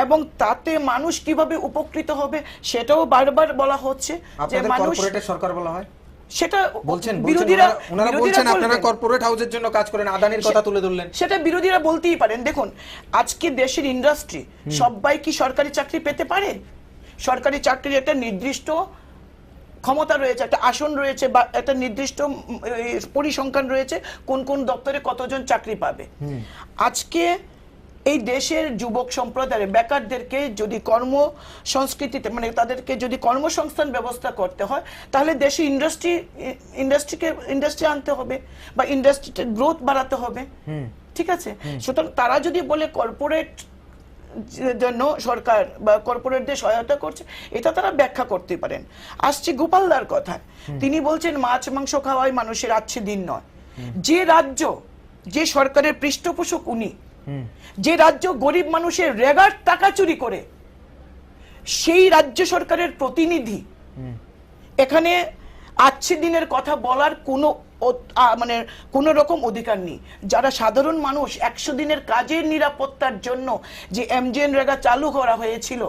Speaker 2: এবং তাতে মানুষ কিভাবে উপকৃত হবে সেটাও বারবার বলা হচ্ছে যে
Speaker 1: আপনাদের
Speaker 2: মানুষ
Speaker 1: কর্পোরেটের সরকার বলা হয়,
Speaker 2: সেটা
Speaker 1: বলছেন
Speaker 2: বিরোধীরা
Speaker 1: ওনারা
Speaker 2: বিরোধীরা
Speaker 1: বলছেন আপনারা
Speaker 2: বলবেন।
Speaker 1: কর্পোরেট হাউসের জন্য কাজ করেন, আদানির কথা তুলে ধরলেন।
Speaker 2: সেটা বিরোধীরা বলতেই পারেন। দেখুন, আজকে দেশের ইন্ডাস্ট্রি সবাই কি সরকারি চাকরি পেতে পারে? সরকারি চাকরির একটা নির্দিষ্ট ক্ষমতা রয়েছে, একটা আসন রয়েছে, বা একটা নির্দিষ্ট পরিসংখ্যান রয়েছে কোন কোন দপ্তরে কতজন চাকরি পাবে। আজকে এই দেশের যুবক সম্প্রদায়ের বেকারদেরকে যদি কর্ম সংস্কৃতিতে, মানে তাদেরকে যদি কর্মসংস্থান ব্যবস্থা করতে হয়, তাহলে দেশে ইন্ডাস্ট্রি আনতে হবে বা ইন্ডাস্ট্রিতে গ্রোথ বাড়াতে হবে। ঠিক আছে, সুতরাং তারা যদি বলে কর্পোরেট জন্য সরকার বা কর্পোরেটদের সহায়তা করছে, এটা তারা ব্যাখ্যা করতে পারেন। আসছে গোপালদার কথায়, তিনি বলছেন মাছ মাংস খাওয়াই মানুষের আচ্ছে দিন নয়। যে রাজ্য, যে সরকারের পৃষ্ঠপোষক উনি, যে রাজ্য গরিব মানুষের রেগার টাকা চুরি করে, সেই রাজ্য সরকারের প্রতিনিধি এখানে আচ্ছে দিনের কথা বলার কোনো মানে কোন রকম অধিকার নেই। যারা সাধারণ মানুষ 100 দিনের কাজের নিরাপত্তার জন্য যে এমজেএন রেগা চালু করা হয়েছিল,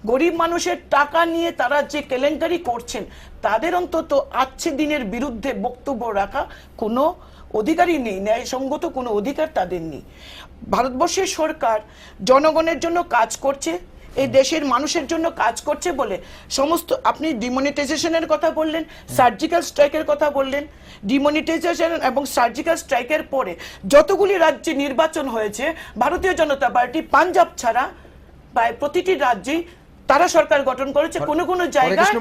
Speaker 2: গরিব মানুষের টাকা নিয়ে তারা যে কেলেঙ্কারি করছেন, তাদের অন্তত আচ্ছে দিনের বিরুদ্ধে বক্তব্য রাখা কোনো অধিকারই নেই, ন্যায়সঙ্গত কোনো অধিকার তাদের নেই। ভারতবর্ষের সরকার জনগণের জন্য কাজ করছে, এই দেশের মানুষের জন্য কাজ করছে বলে সমস্ত, আপনি ডিমনিটাইজেশনের কথা বললেন, সার্জিক্যাল স্ট্রাইকের কথা বললেন, ডিমনিটাইজেশন এবং সার্জিক্যাল স্ট্রাইকের পরে যতগুলি রাজ্যে নির্বাচন হয়েছে, ভারতীয় জনতা পার্টি পাঞ্জাব ছাড়া প্রায় প্রতিটি রাজ্যেই তারা সরকার গঠন করেছে। কোনো কোনো জায়গায়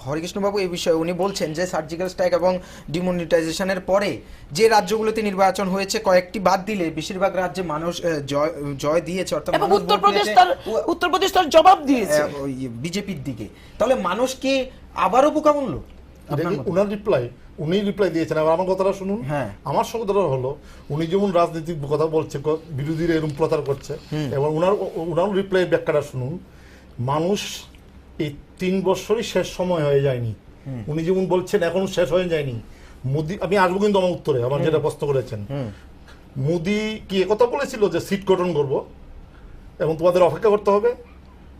Speaker 1: হরিকৃষ্ণ বাবু এই বিষয়ে উনি বলছেন যে সার্জিক্যাল স্ট্রাইক এবং ডিমনিটাইজেশনের পরে যে রাজ্যগুলোতে নির্বাচন হয়েছে, কয়েকটি বাদ দিলে বেশিরভাগ রাজ্যে মানুষ জয় দিয়েছে, অর্থাৎ
Speaker 2: এবং উত্তরপ্রদেশ তার জবাব দিয়েছে
Speaker 1: বিজেপির দিকে। তাহলে মানুষ কি আবারও বোকা বলল?
Speaker 4: উনার উনি রিপ্লাই দিয়েছেন। আবার আমার কথাটা শুনুন।
Speaker 1: হ্যাঁ,
Speaker 4: আমার কথাটা হলো, উনি যেমন রাজনীতিক কথা বলছে, বিরোধীরা এরকম প্রচার করছে, এবং উনার রিপ্লাই ব্যাখ্যাটা শুনুন। মানুষ এই 3 বছরই শেষ সময় হয়ে যায়নি। উনি যেমন বলছেন এখনো শেষ হয়ে যায়নি। মোদি, আমি আসবো কিন্তু আমার উত্তরে, আমার যেটা প্রশ্ন করেছেন, মোদি কি একথা বলেছিল যে সিট গঠন করব এবং তোমাদের অপেক্ষা করতে হবে?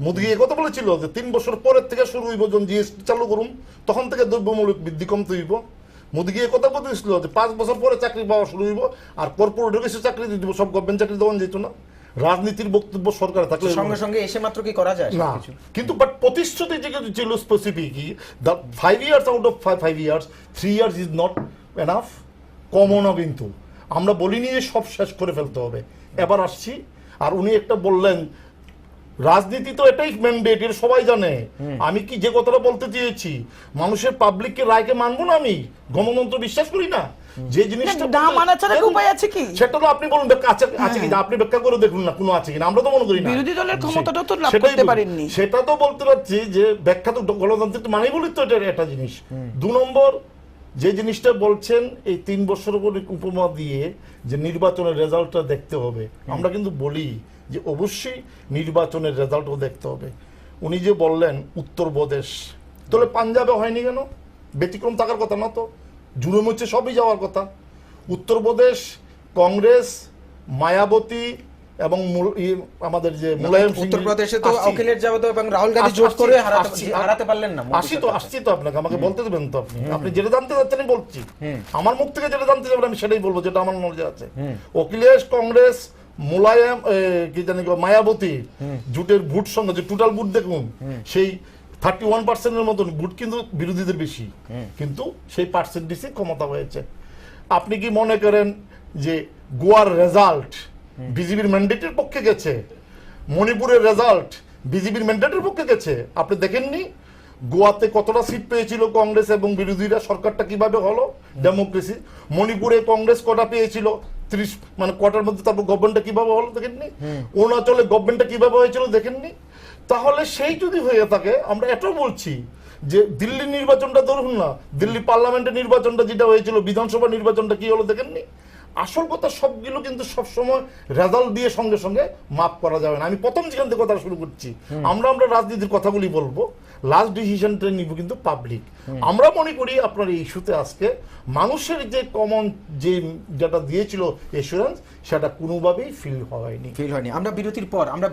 Speaker 4: মোদি কথা বলেছিল যে 3 বছর পরের থেকে শুরু হইব, যখন জিএসটি চালু করুন তখন থেকে দ্রব্যমূল্য বৃদ্ধি কমতে হইব। মোদি কথা বলেছিল যে 5 বছর পরে চাকরি পাওয়া শুরু হইব, আর কর্পোরেটে কিছু চাকরি দিব, সব গভর্নমেন্ট চাকরি দেওয়া যেত না। রাজনীতির বক্তব্য সরকার থাকলে
Speaker 1: সঙ্গে সঙ্গে এসে মাত্র কি করা যায়
Speaker 4: না, কিন্তু বাট প্রতিশ্রুতি যেগুলো ছিল specific, 5 years out of 5 years 3 years is not enough, কমও না। কিন্তু আমরা বলিনি যে সব শেষ করে ফেলতে হবে। এবার আসছি, আর উনি একটা বললেন রাজনীতি তো এটাই ম্যান্ডেট, এটা সবাই জানে। আমি কি যে কথাটা বলতে চেয়েছি, মানুষের পাবলিককে রায়কে মানবো না? আমি গণতন্ত্র বিশ্বাস করি না। যে জিনিসটা
Speaker 2: না মানা ছাড়া উপায় আছে কি?
Speaker 4: সেটা তো আপনি বলুন আছে কি, আপনি ব্যাখ্যা করে দেখুন না কোনো আছে কিনা। আমরা তো মনে করি না
Speaker 2: বিরোধী দলের ক্ষমতাটা তো লাভ করতে পারেননি।
Speaker 4: সেটা তো বলতে পারছি যে ব্যাখ্যা তো গণতন্ত্র মানেই বলি তো, এটা একটা জিনিস। 2 নম্বর যে জিনিসটা বলছেন, এই 3 বছর উপরে উপমা দিয়ে যে নির্বাচনের রেজাল্টটা দেখতে হবে, আমরা কিন্তু বলি যে অবশ্যই নির্বাচনের রেজাল্টও দেখতে হবে। উনি যে বললেন উত্তরপ্রদেশ, তাহলে পাঞ্জাবে হয়নি কেন? ব্যতিক্রম থাকার কথা না তো, জুড়ে মুচ্ছে সবই যাওয়ার কথা। উত্তরপ্রদেশ কংগ্রেস, মায়াবতী এবং আমাদের যে মুলায়ম সিং,
Speaker 1: উত্তরপ্রদেশে তো অখিলেশ যাদব এবং রাহুল গান্ধী জোট করে হারাতে পারলেন না।
Speaker 4: আসছি তো আপনাকে, আমাকে বলতে দেবেন তো। আপনি যেটা জানতে চাচ্ছেন আমি বলছি, আমার মুখ থেকে যেটা জানতে যাবেন আমি সেটাই বলবো, যেটা আমার নলেজে আছে। অখিলেশ, কংগ্রেস, মুলায়ম, কি জানি মায়াবতী জোটের ভোট সঙ্গে যে টোটাল ভোট দেখুন, সেই 31% মতন ভোট কিন্তু বিরোধীদের বেশি, কিন্তু সেই পার্সেন্টেজই ক্ষমতা হয়েছে। আপনি কি মনে করেন যে গোয়ার রেজাল্ট বিজেপির ম্যান্ডেটের পক্ষে গেছে? মণিপুরের রেজাল্ট বিজেপির ম্যান্ডেটের পক্ষে গেছে? আপনি দেখেননি গোয়াতে কতটা সিট পেয়েছিল কংগ্রেস এবং বিরোধীরা? সরকারটা কিভাবে হলো ডেমোক্রেসি? মণিপুরে কংগ্রেস কটা পেয়েছিল? 30, মানে কোয়ার্টার মধ্যে। তারপর গভর্নমেন্টটা কিভাবে হলো দেখেননি? অরুণাচলে গভর্নমেন্টটা কিভাবে হয়েছিল দেখেননি? তাহলে সেই যদি হয়ে থাকে, আমরা এটাও বলছি যে দিল্লি নির্বাচনটা ধরুন না, দিল্লি পার্লামেন্টের নির্বাচনটা যেটা হয়েছিল, বিধানসভা নির্বাচনটা কি হলো দেখেননি? আসল কথা সবগুলো কিন্তু সবসময় রেজাল্ট দিয়ে সঙ্গে সঙ্গে মাপ করা যাবে না। আমি প্রথম যেখান থেকে কথা শুরু করছি, আমরা রাজনীতির কথাগুলি বলবো, লাস্ট ডিসিশনটা নিব কিন্তু পাবলিক। আমরা মনে করি আপনার এই ইস্যুতে আজকে মানুষের যে কমন যেটা দিয়েছিল এসুরেন্স, সেটা কোনোভাবেই ফিল হয়নি।
Speaker 1: আমরা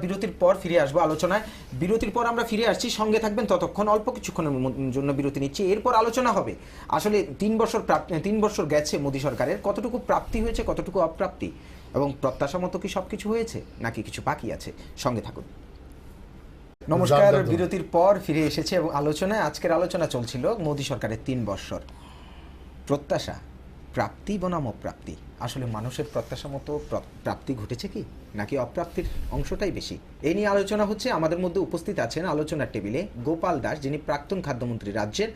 Speaker 1: বিরতির পর ফিরে আসবো আলোচনায়। বিরতির পর আমরা ফিরে আসছি, সঙ্গে থাকবেন। ততক্ষণ অল্প কিছুক্ষণের জন্য বিরতি নিচ্ছি, এরপর আলোচনা হবে আসলে 3 বছর গেছে মোদী সরকারের, কতটুকু প্রাপ্তি হয়েছে, কতটুকু অপ্রাপ্তি, এবং প্রত্যাশা মতো কি সবকিছু হয়েছে নাকি কিছু বাকি আছে। সঙ্গে থাকুন। নমস্কার, বিরতির পর ফিরে এসেছে এবং আলোচনায় আজকের আলোচনা চলছিল মোদী সরকারের 3 বছর প্রত্যাশা, প্রাপ্তি বনাম অপ্রাপ্তি। আসলে মানুষের প্রত্যাশা মতো প্রাপ্তি ঘটেছে কি নাকি অপ্রাপ্তির অংশটাই বেশি, এই নিয়ে আলোচনা হচ্ছে। আমাদের মধ্যে উপস্থিত আছেন আলোচনার টেবিলে গোপাল দাস, যিনি প্রাক্তন খাদ্যমন্ত্রী রাজ্যের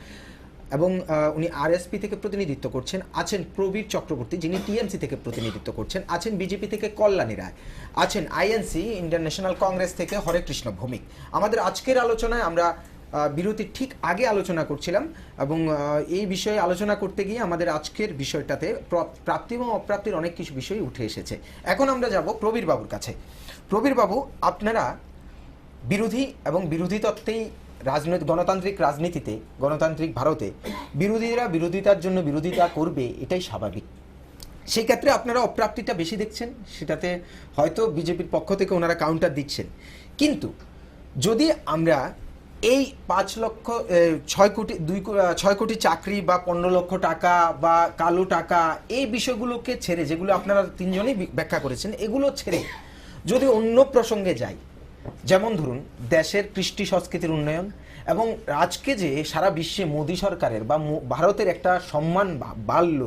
Speaker 1: এবং উনি আরএসপি থেকে প্রতিনিধিত্ব করছেন। আছেন প্রবীর চক্রবর্তী, যিনি টিএমসি থেকে প্রতিনিধিত্ব করছেন। আছেন বিজেপি থেকে কল্যাণী রায়। আছেন আইএনসি ইন্ডিয়ান ন্যাশনাল কংগ্রেস থেকে হরে কৃষ্ণ ভৌমিক। আমাদের আজকের আলোচনায় আমরা বিরতির ঠিক আগে আলোচনা করছিলাম এবং এই বিষয়ে আলোচনা করতে গিয়ে আমাদের আজকের বিষয়টাতে প্রাপ্তি এবং অপ্রাপ্তির অনেক কিছু বিষয় উঠে এসেছে। এখন আমরা যাব প্রবীর বাবুর কাছে। প্রবীর বাবু, আপনারা বিরোধী এবং বিরোধী তত্ত্বেই গণতান্ত্রিক রাজনীতিতে, গণতান্ত্রিক ভারতে বিরোধীরা বিরোধিতার জন্য বিরোধিতা করবে, এটাই স্বাভাবিক। সেই ক্ষেত্রে আপনারা অপ্রাপ্তিটা বেশি দেখছেন, সেটাতে হয়তো বিজেপির পক্ষ থেকে ওনারা কাউন্টার দিচ্ছেন। কিন্তু যদি আমরা এই 6 কোটি চাকরি বা 15 লক্ষ টাকা বা কালো টাকা, এই বিষয়গুলোকে ছেড়ে, যেগুলো আপনারা তিনজনই ব্যাখ্যা করেছেন, এগুলো ছেড়ে যদি অন্য প্রসঙ্গে যাই, যেমন ধরুন দেশের কৃষ্টি সংস্কৃতির উন্নয়ন, এবং আজকে যে সারা বিশ্বে মোদী সরকারের বা ভারতের একটা সম্মান বাড়ল,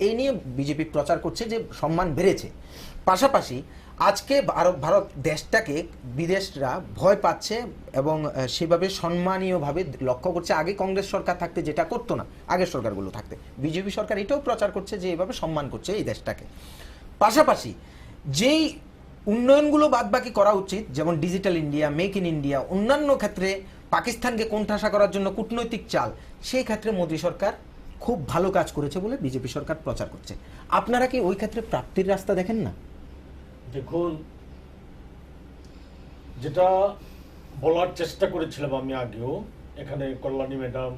Speaker 1: এই নিয়ে বিজেপি প্রচার করছে যে সম্মান বেড়েছে। পাশাপাশি আজকে ভারত দেশটাকে বিদেশরা ভয় পাচ্ছে এবং সেভাবে সম্মানীয়ভাবে লক্ষ্য করছে। আগে কংগ্রেস সরকার থাকতে যেটা করতো না, আগের সরকারগুলো থাকতে, বিজেপি সরকার এটাও প্রচার করছে যে এভাবে সম্মান করছে এই দেশটাকে। পাশাপাশি যেই উন্নয়নগুলো বাদবাকি করা উচিত, যেমন digital India, make in India, অন্যান্য ক্ষেত্রে পাকিস্তানকে কোণঠাসা করার জন্য কূটনৈতিক চাল, সেই ক্ষেত্রে মোদী সরকার খুব ভালো কাজ করেছে বলে বিজেপি সরকার প্রচার করছে। আপনারা কি ওই ক্ষেত্রে প্রাপ্তির রাস্তা দেখেন না?
Speaker 3: দেখুন, যেটা বলার চেষ্টা করেছিলাম আমি আগেও, এখানে কল্যাণী ম্যাডাম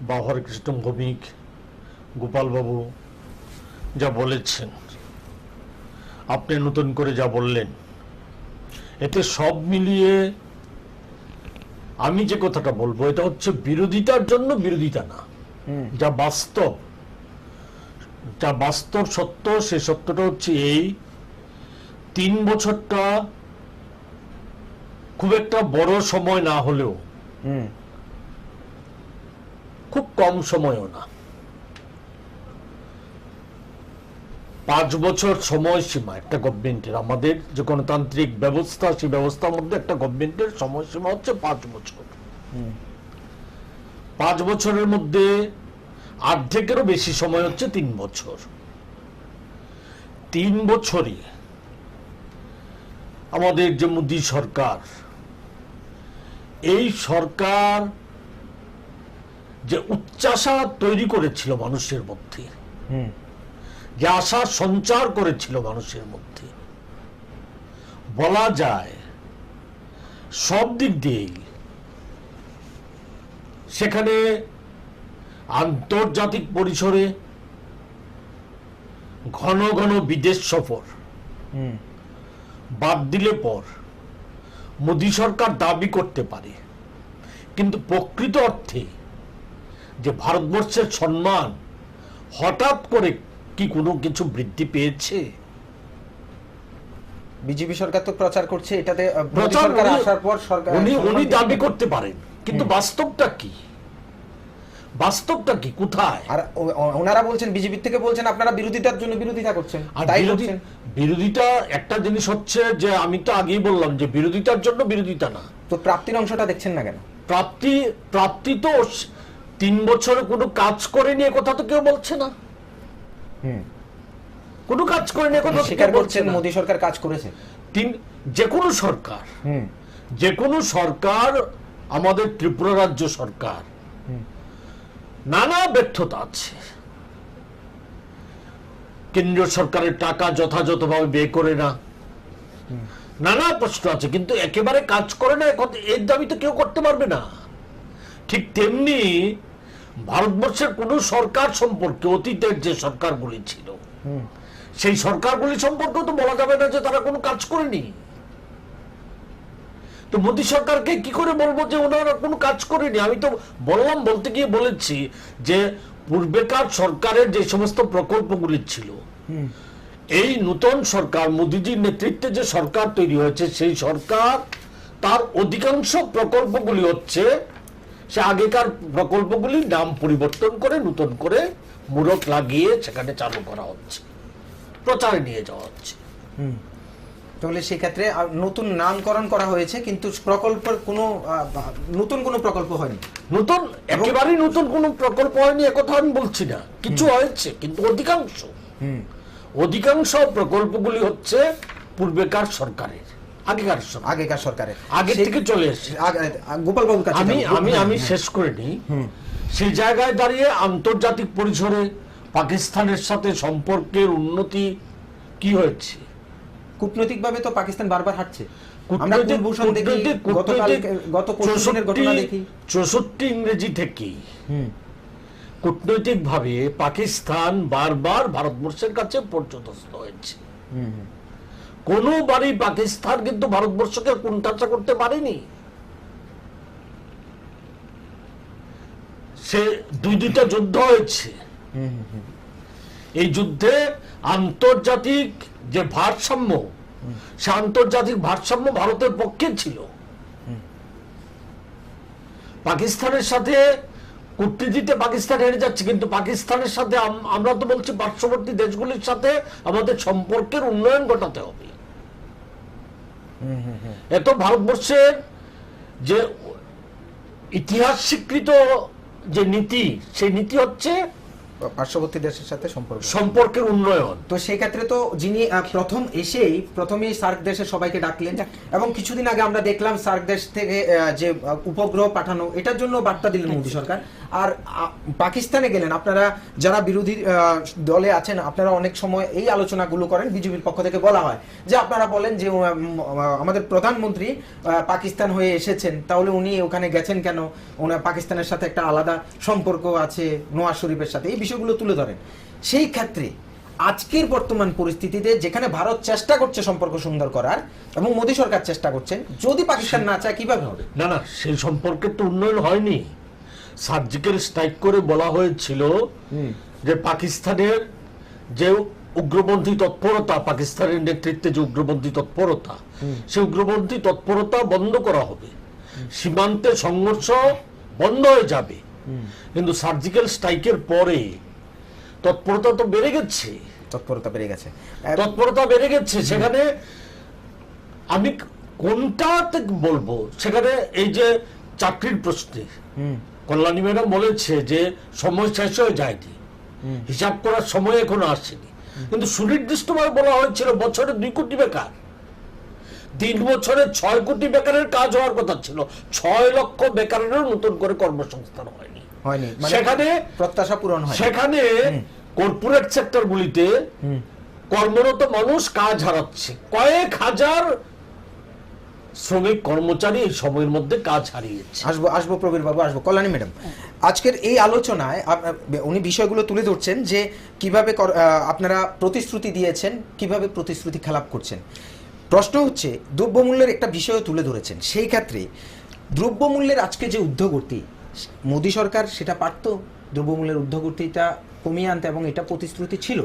Speaker 3: বা হরেকৃষ্ণ ভৌমিক, গোপাল বাবু যা বলেছেন, আপনি নতুন করে যা বললেন, এতে সব মিলিয়ে আমি যে কথাটা বলবো, এটা হচ্ছে বিরোধিতার জন্য বিরোধিতা না, যা বাস্তব সত্য, সেই সত্যটা হচ্ছে এই 3 বছরটা খুব একটা বড় সময় না হলেও খুব কম সময়ও না। 5 বছর সময়সীমা একটা গভর্নমেন্টের, আমাদের যে গণতান্ত্রিক ব্যবস্থা, সেই ব্যবস্থার মধ্যে একটা গভর্নমেন্টের সময়সীমা হচ্ছে 5 বছর। 5 বছরের মধ্যে অর্ধেকেরও বেশি সময় হচ্ছে 3 বছর। 3 বছরই আমাদের যে মোদী সরকার, এই সরকার যে উচ্চাশা তৈরি করেছিল মানুষের মধ্যে, যে আশা সঞ্চার করেছিল মানুষের মধ্যে, বলা যায় সব দিক দিয়েই সেখানে আন্তর্জাতিক পরিসরে ঘন ঘন বিদেশ সফর বাদ দিলে পর মোদী সরকার দাবি করতে পারে, কিন্তু প্রকৃত অর্থে যে ভারতবর্ষের সম্মান হঠাৎ করে কি কোনো কিছু বৃদ্ধি পেয়েছে?
Speaker 1: বিজেপি সরকার তো প্রচার করছে এটাতে,
Speaker 3: উনি দাবি করতে পারেন, কিন্তু বাস্তবটা কি? বাস্তবটা কি, কোথায়?
Speaker 1: আর ওনারা বলছেন, বিজেপি থেকে বলছেন আপনারা বিরোধিতার জন্য বিরোধিতা করছেন।
Speaker 3: বিরোধিতা একটা জিনিস হচ্ছে যে, আমি তো আগেই বললাম যে বিরোধিতার জন্য বিরোধিতা না।
Speaker 1: তো প্রাপ্তির অংশটা দেখছেন না কেন?
Speaker 3: প্রাপ্তি তো 3 বছরে কোনো কাজ করেনি, কথা তো কেউ বলছে না। কোনো কাজ করেনি, কথা
Speaker 1: স্বীকার করছেন মোদী সরকার কাজ করেছে।
Speaker 3: যে কোনো সরকার, আমাদের ত্রিপুরা রাজ্য সরকার, নানা ব্যর্থতা আছে। কেন্দ্রীয় সরকারের টাকা যথাযথভাবে ব্যয় করে না, নানা প্রশ্ন আছে, কিন্তু একেবারে কাজ করে না, এর দাবি তো কেউ করতে পারবে না। ঠিক তেমনি ভারতবর্ষের কোন সরকার সম্পর্কে অতীতের যে সরকারগুলি ছিল সেই সরকারগুলি সম্পর্কে তো বলা যাবে না যে তারা কোনো কাজ করেনি। তো মোদী সরকারকে কি করে বলবো যে ওনারা কোনো কাজ করেনি? আমি তো বলতে গিয়ে বলেছি যে পূর্বেকার সরকারের যে সমস্ত প্রকল্পগুলি ছিল, এই নতুন সরকার মোদীজির নেতৃত্বে যে সরকার তৈরি হয়েছে সেই সরকার তার অধিকাংশ প্রকল্পগুলি হচ্ছে সে আগেকার প্রকল্পগুলি নাম পরিবর্তন করে নতুন করে মুরত লাগিয়ে সেখানে চালু করা হচ্ছে, প্রচারে নিয়ে যাওয়া হচ্ছে।
Speaker 1: তাহলে সেক্ষেত্রে নতুন নামকরণ করা হয়েছে, কিন্তু প্রকল্পের কোনো নতুন কোনো প্রকল্প হয়নি।
Speaker 3: নতুন একেবারেই নতুন কোনো প্রকল্প হয়নি একথা আমি বলছি না, কিছু হয়েছে, কিন্তু অধিকাংশ প্রকল্পগুলি হচ্ছে পূর্বেকার সরকারের, আগেকার সরকারের আগে থেকে চলে এসেছে।
Speaker 1: গোপাল বাবুর কাছে
Speaker 3: আমি শেষ করে নিই। সেই জায়গায় দাঁড়িয়ে আন্তর্জাতিক পরিসরে পাকিস্তানের সাথে সম্পর্কের উন্নতি কি হয়েছে?
Speaker 1: কূটনৈতিকভাবে তো পাকিস্তান বারবার হাঁটছে। আমরা কুলভূষণ দেখি, গত 25 দিনের ঘটনা দেখি।
Speaker 3: 64 ইংরেজি থেকেই কূটনৈতিকভাবে পাকিস্তান বারবার ভারতবর্ষের কাছে পর্যদস্ত হয়েছে। কোনোবারই পাকিস্তান কিন্তু ভারতবর্ষকে কোণঠাসা করতে পারেনি। সে দুইটা যুদ্ধ হয়েছে, এই যুদ্ধে আন্তর্জাতিক যে ভারসাম্য, সে আন্তর্জাতিক ভারসাম্য ভারতের পক্ষে ছিল। পাকিস্তানের সাথে কূটনীতিতে পাকিস্তান হেরে যাচ্ছে, কিন্তু পাকিস্তানের সাথে আমরা তো বলছি পার্শ্ববর্তী দেশগুলির সাথে আমাদের সম্পর্কের উন্নয়ন ঘটাতে হবে। এত ভারতবর্ষের যে ইতিহাস স্বীকৃত যে নীতি, সেই নীতি হচ্ছে
Speaker 1: পার্শ্ববর্তী দেশের সাথে
Speaker 3: সম্পর্কের উন্নয়ন।
Speaker 1: তো সেই ক্ষেত্রে তো যিনি প্রথমেই সার্ক দেশের সবাইকে ডাকলেন, এবং কিছুদিন আগে আমরা দেখলাম সার্ক দেশ থেকে যে উপগ্রহ পাঠানো, এটার জন্য বার্তা দিলেন মোদী সরকার। আর পাকিস্তানে গেলেন, আপনারা যারা বিরোধী দলে আছেন আপনারা অনেক সময় এই আলোচনাগুলো করেন, বিজেপির পক্ষ থেকে বলা হয় যে আপনারা বলেন যে আমাদের প্রধানমন্ত্রী পাকিস্তান হয়ে এসেছেন, তাহলে উনি ওখানে গেছেন কেন? ওনার পাকিস্তানের সাথে একটা আলাদা সম্পর্ক আছে নওয়াজ শরীফের সাথে, এই বিষয়গুলো তুলে ধরেন। সেই ক্ষেত্রে আজকের বর্তমান পরিস্থিতিতে যেখানে ভারত চেষ্টা করছে সম্পর্ক সুন্দর করার এবং মোদী সরকার চেষ্টা করছেন, যদি পাকিস্তান না চায় কিভাবে হবে?
Speaker 3: না, সেই সম্পর্কের তো উন্নয়ন হয়নি। সার্জিক্যাল স্ট্রাইক করে বলা হয়েছিল যে পাকিস্তানের যে উগ্রপন্থী তৎপরতা, পাকিস্তানের নেতৃত্বে যে উগ্রপন্থী তৎপরতা, সেই উগ্রপন্থী তৎপরতা বন্ধ করা হবে, সীমান্তে সংঘর্ষ বন্ধ হয়ে যাবে। কিন্তু সার্জিক্যাল স্ট্রাইকের পরে তৎপরতা তো বেড়ে গেছে, তৎপরতা বেড়ে গেছে। সেখানে আমি কোনটা বলবো, সেখানে এই যে চাকরির প্রশ্নে কল্যাণী ম্যাডাম বলেছে যে সময় শেষ হয়ে যায়নি, হিসাব করার সময় এখনো আসেনি, কিন্তু সুনির্দিষ্টভাবে বলা হয়েছিল বছরে 2 কোটি বেকার, 3 বছরে 6 কোটি বেকারের কাজ হওয়ার কথা ছিল, 6 লক্ষ বেকারেরও নতুন করে কর্মসংস্থান হয়নি। সেখানে প্রত্যাশা পূরণ হয়। সেখানে কর্পোরেট সেক্টরগুলিতে কর্মরত মানুষ কাজ হারাচ্ছে, কয়েক হাজার শ্রমিক কর্মচারী এই সময়ের মধ্যে কাজ হারিয়েছে।
Speaker 1: আসবো প্রবীর বাবু, আসবো কল্যাণী ম্যাডাম। আজকের এই আলোচনায় উনি বিষয়গুলো তুলে ধরছেন যে কিভাবে আপনারা প্রতিশ্রুতি দিয়েছেন, কিভাবে প্রতিশ্রুতি খেলাপ করছেন। প্রশ্ন হচ্ছে দ্রব্যমূল্যের একটা বিষয় তুলে ধরেছেন। সেই ক্ষেত্রে দ্রব্যমূল্যের আজকে যে ঊর্ধ্বগতি, মোদী সরকার সেটা পারত দ্রব্যমূল্যের ঊর্ধ্বগতিটা কমিয়ে আনতে, এবং এটা প্রতিশ্রুতি ছিল।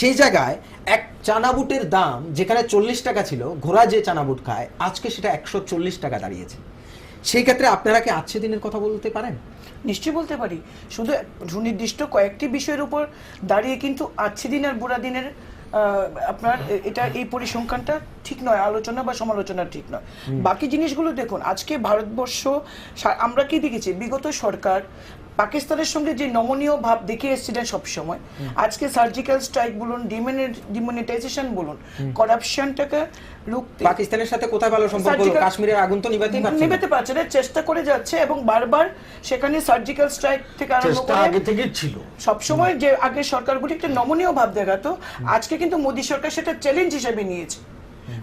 Speaker 1: সেই জায়গায় এক চানাবুটের দাম যেখানে 40 টাকা ছিল, ঘোড়া যে চানাবুট খায়, আজকে সেটা 140 টাকা দাঁড়িয়েছে। সেই ক্ষেত্রে আপনারা কি আজকে দিনের কথা বলতে পারেন?
Speaker 2: নিশ্চয়ই বলতে পারি। শুধু সুনির্দিষ্ট কয়েকটি বিষয়ের উপর দাঁড়িয়ে কিন্তু আজকে দিন আর বুড়া দিনের আপনার এটা এই পরিসংখ্যানটা ঠিক নয়, আলোচনা বা সমালোচনা ঠিক নয়। বাকি জিনিসগুলো দেখুন, আজকে ভারতবর্ষ আমরা কি দেখেছি, বিগত সরকার পাকিস্তানের সঙ্গে যে নমনীয় ভাব দেখে এসেছিলেন সবসময়, আজকে সার্জিক্যাল স্ট্রাইক বলুন, ডিমনিটাইজেশন বলুন, করাপশনটাকে রুখতে
Speaker 1: পাকিস্তানের সাথে কোথায় ভালো সম্পর্ক, কাশ্মীরের আগুন তো নিভাতে পারছে না,
Speaker 2: চেষ্টা করে যাচ্ছে, এবং বারবার সেখানে সার্জিক্যাল স্ট্রাইক থেকে আরম্ভ করে
Speaker 3: আগে থেকে ছিল
Speaker 2: সবসময় যে আগের সরকারগুলি একটা নমনীয় ভাব দেখাতো, আজকে কিন্তু মোদী সরকার সেটা চ্যালেঞ্জ হিসেবে নিয়েছে।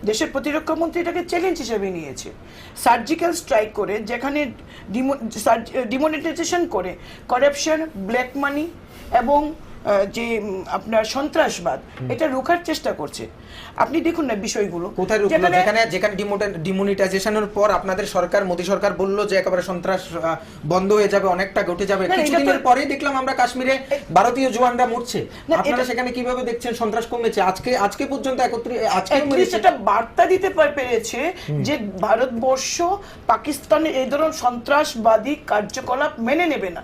Speaker 2: দেশের প্রতিরক্ষা মন্ত্রী এটাকে চ্যালেঞ্জ হিসেবে নিয়েছে। সার্জিক্যাল স্ট্রাইক করে, যেখানে ডিমনিটাইজেশন করে করাপশন, ব্ল্যাক মানি এবং যে আপনার সন্ত্রাসবাদ, এটা রোখার চেষ্টা করছে। আপনি দেখুন না বিষয়গুলো
Speaker 1: কোথায় রুখলো? যেখানে ডিমনিটাইজেশনের পর আপনাদের সরকার, মোদী সরকার বললো যে একেবারে সন্ত্রাস বন্ধ হয়ে যাবে, অনেকটা ঘটে যাবে, কিছুদিনের পরেই দেখলাম আমরা কাশ্মীরে ভারতীয় জওয়ানরা মরছে। আপনারা সেখানে কিভাবে দেখছেন সন্ত্রাস কমেছে? আজকে পর্যন্ত
Speaker 2: একটা বার্তা দিতে পেরেছে যে ভারতবর্ষ পাকিস্তানের এই ধরনের সন্ত্রাসবাদী কার্যকলাপ মেনে নেবে না,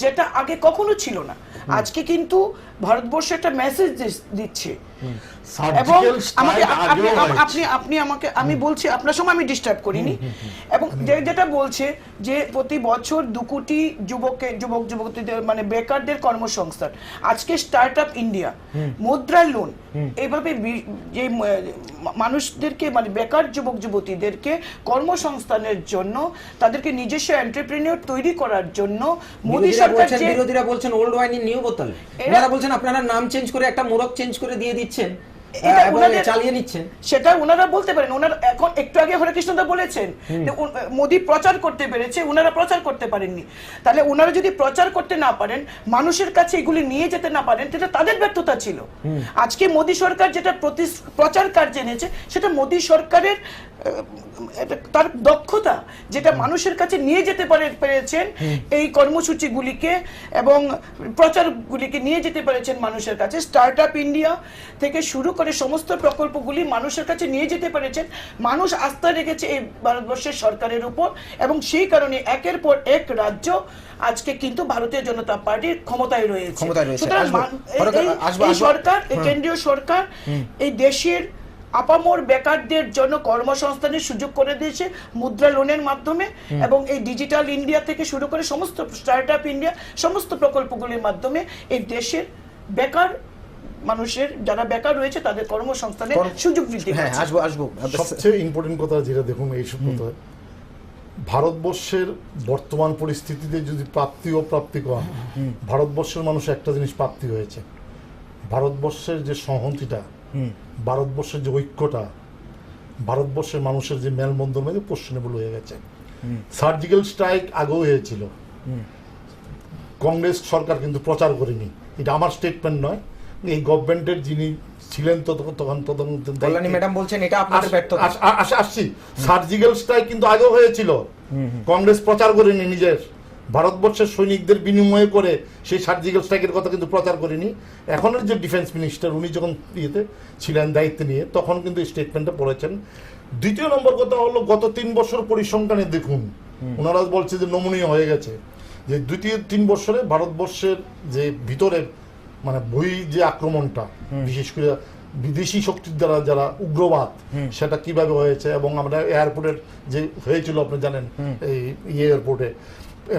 Speaker 2: যেটা আগে কখনো ছিল না। আজকে কিন্তু ভারতবর্ষ একটা মেসেজ দিচ্ছে। এবং আমি বলছি, আপনার সময় আমি ডিস্টার্ব করিনি, এবং যেটা বলছে যে প্রতি বছর 2 কোটি যুবক যুবতীদের মানে বেকারদের কর্মসংস্থান। আজকে স্টার্ট আপ ইন্ডিয়া, মুদ্রা লোন, এইভাবে যে মানুষদেরকে মানে বেকার যুবক যুবতীদেরকে কর্মসংস্থানের জন্য, তাদেরকে নিজস্ব এন্টারপ্রেনিউর তৈরি করার জন্য মোদী সরকার,
Speaker 1: বিরোধীরা বলছেন ওল্ড ওয়াইন ইন নিউ বোতল, এরা বলছেন আপনারা নাম চেঞ্জ করে একটা মোড়ক চেঞ্জ করে দিয়ে দিচ্ছেন, চালিয়ে নিচ্ছেন।
Speaker 2: সেটা ওনারা বলতে পারেন। ওনারা এখন একটু আগে হরেকৃষ্ণদা বলেছেন মোদী প্রচার করতে পেরেছে, ওনারা প্রচার করতে পারেননি। তাহলে ওনারা যদি প্রচার করতে না পারেন, মানুষের কাছে এগুলি নিয়ে যেতে না পারেন, সেটা তাদের ব্যর্থতা ছিল। আজকে মোদী সরকার যেটা প্রচার কার্য এনেছে, সেটা মোদী সরকারের তার দক্ষতা, যেটা মানুষের কাছে নিয়ে যেতে পেরেছেন এই কর্মসূচিগুলিকে এবং প্রচারগুলিকে নিয়ে যেতে পেরেছেন মানুষের কাছে। স্টার্ট আপ ইন্ডিয়া থেকে শুরু করে সমস্ত প্রকল্পগুলি মানুষের কাছে নিয়ে যেতে পেরেছেন। মানুষ আস্থা রেখেছে এই ভারতবর্ষের সরকারের উপর, এবং সেই কারণে একের পর এক রাজ্য আজকে কিন্তু ভারতীয় জনতা পার্টির ক্ষমতায় রয়েছে। এই সরকার, এই কেন্দ্রীয় সরকার এই দেশের আপামর বেকারদের জন্য কর্মসংস্থানের সুযোগ করে দিয়েছে মুদ্রা লোনের মাধ্যমে, এবং এই ডিজিটাল ইন্ডিয়া থেকে শুরু করে সমস্ত স্টার্ট আপ ইন্ডিয়া, সমস্ত প্রকল্পগুলির মাধ্যমে এই দেশের বেকার মানুষের, যারা বেকার রয়েছে, তাদের কর্মসংস্থানের সুযোগ বৃদ্ধি পাচ্ছে।
Speaker 1: আসবো
Speaker 4: সবচেয়ে ইম্পর্টেন্ট কথা যেটা দেখুন, এইসব কথা ভারতবর্ষের বর্তমান পরিস্থিতিতে যদি প্রাপ্তি অপ্রাপ্তি কম, ভারতবর্ষের মানুষ একটা জিনিস প্রাপ্তি হয়েছে, ভারতবর্ষের যে সংহতিটা, ভারতবর্ষের যে ঐক্যটা, ভারতবর্ষের মানুষের যে মেলবন্ধন মধ্যে কোশ্চেনেবল হয়ে গেছে। সার্জিক্যাল স্ট্রাইক আগেও হয়েছিল, কংগ্রেস সরকার কিন্তু প্রচার করেনি, এটা আমার স্টেটমেন্ট নয়, এই গভর্নমেন্টের যিনি ছিলেন তখন
Speaker 1: ম্যাডাম বলছেন এটা আপনাদের ব্যর্থতা।
Speaker 4: আসছি, সার্জিক্যাল স্ট্রাইক কিন্তু আগেও হয়েছিল, কংগ্রেস প্রচার করেনি নিজের, ভারতবর্ষের সৈনিকদের বিনিময়ে করে সেই সার্জিক্যাল স্ট্রাইকের কথা কিন্তু প্রচার করেনি। এখনের যে ডিফেন্স মিনিস্টার, উনি যখন ইয়েতে ছিলেন দায়িত্ব নিয়ে, তখন কিন্তু এই স্টেটমেন্টটা পড়েছেন। দ্বিতীয় নম্বর কথা হলো, গত 3 বছর পরিসংখ্যানে দেখুন, ওনারা বলছে যে নমনীয় হয়ে গেছে, যে দ্বিতীয় 3 বছরে ভারতবর্ষের যে ভিতরের মানে যে আক্রমণটা, বিশেষ করে বিদেশি শক্তির দ্বারা যারা উগ্রবাদ, সেটা কিভাবে হয়েছে, এবং আমরা এয়ারপোর্টের যে হয়েছিল আপনি জানেন, এই এয়ারপোর্টে,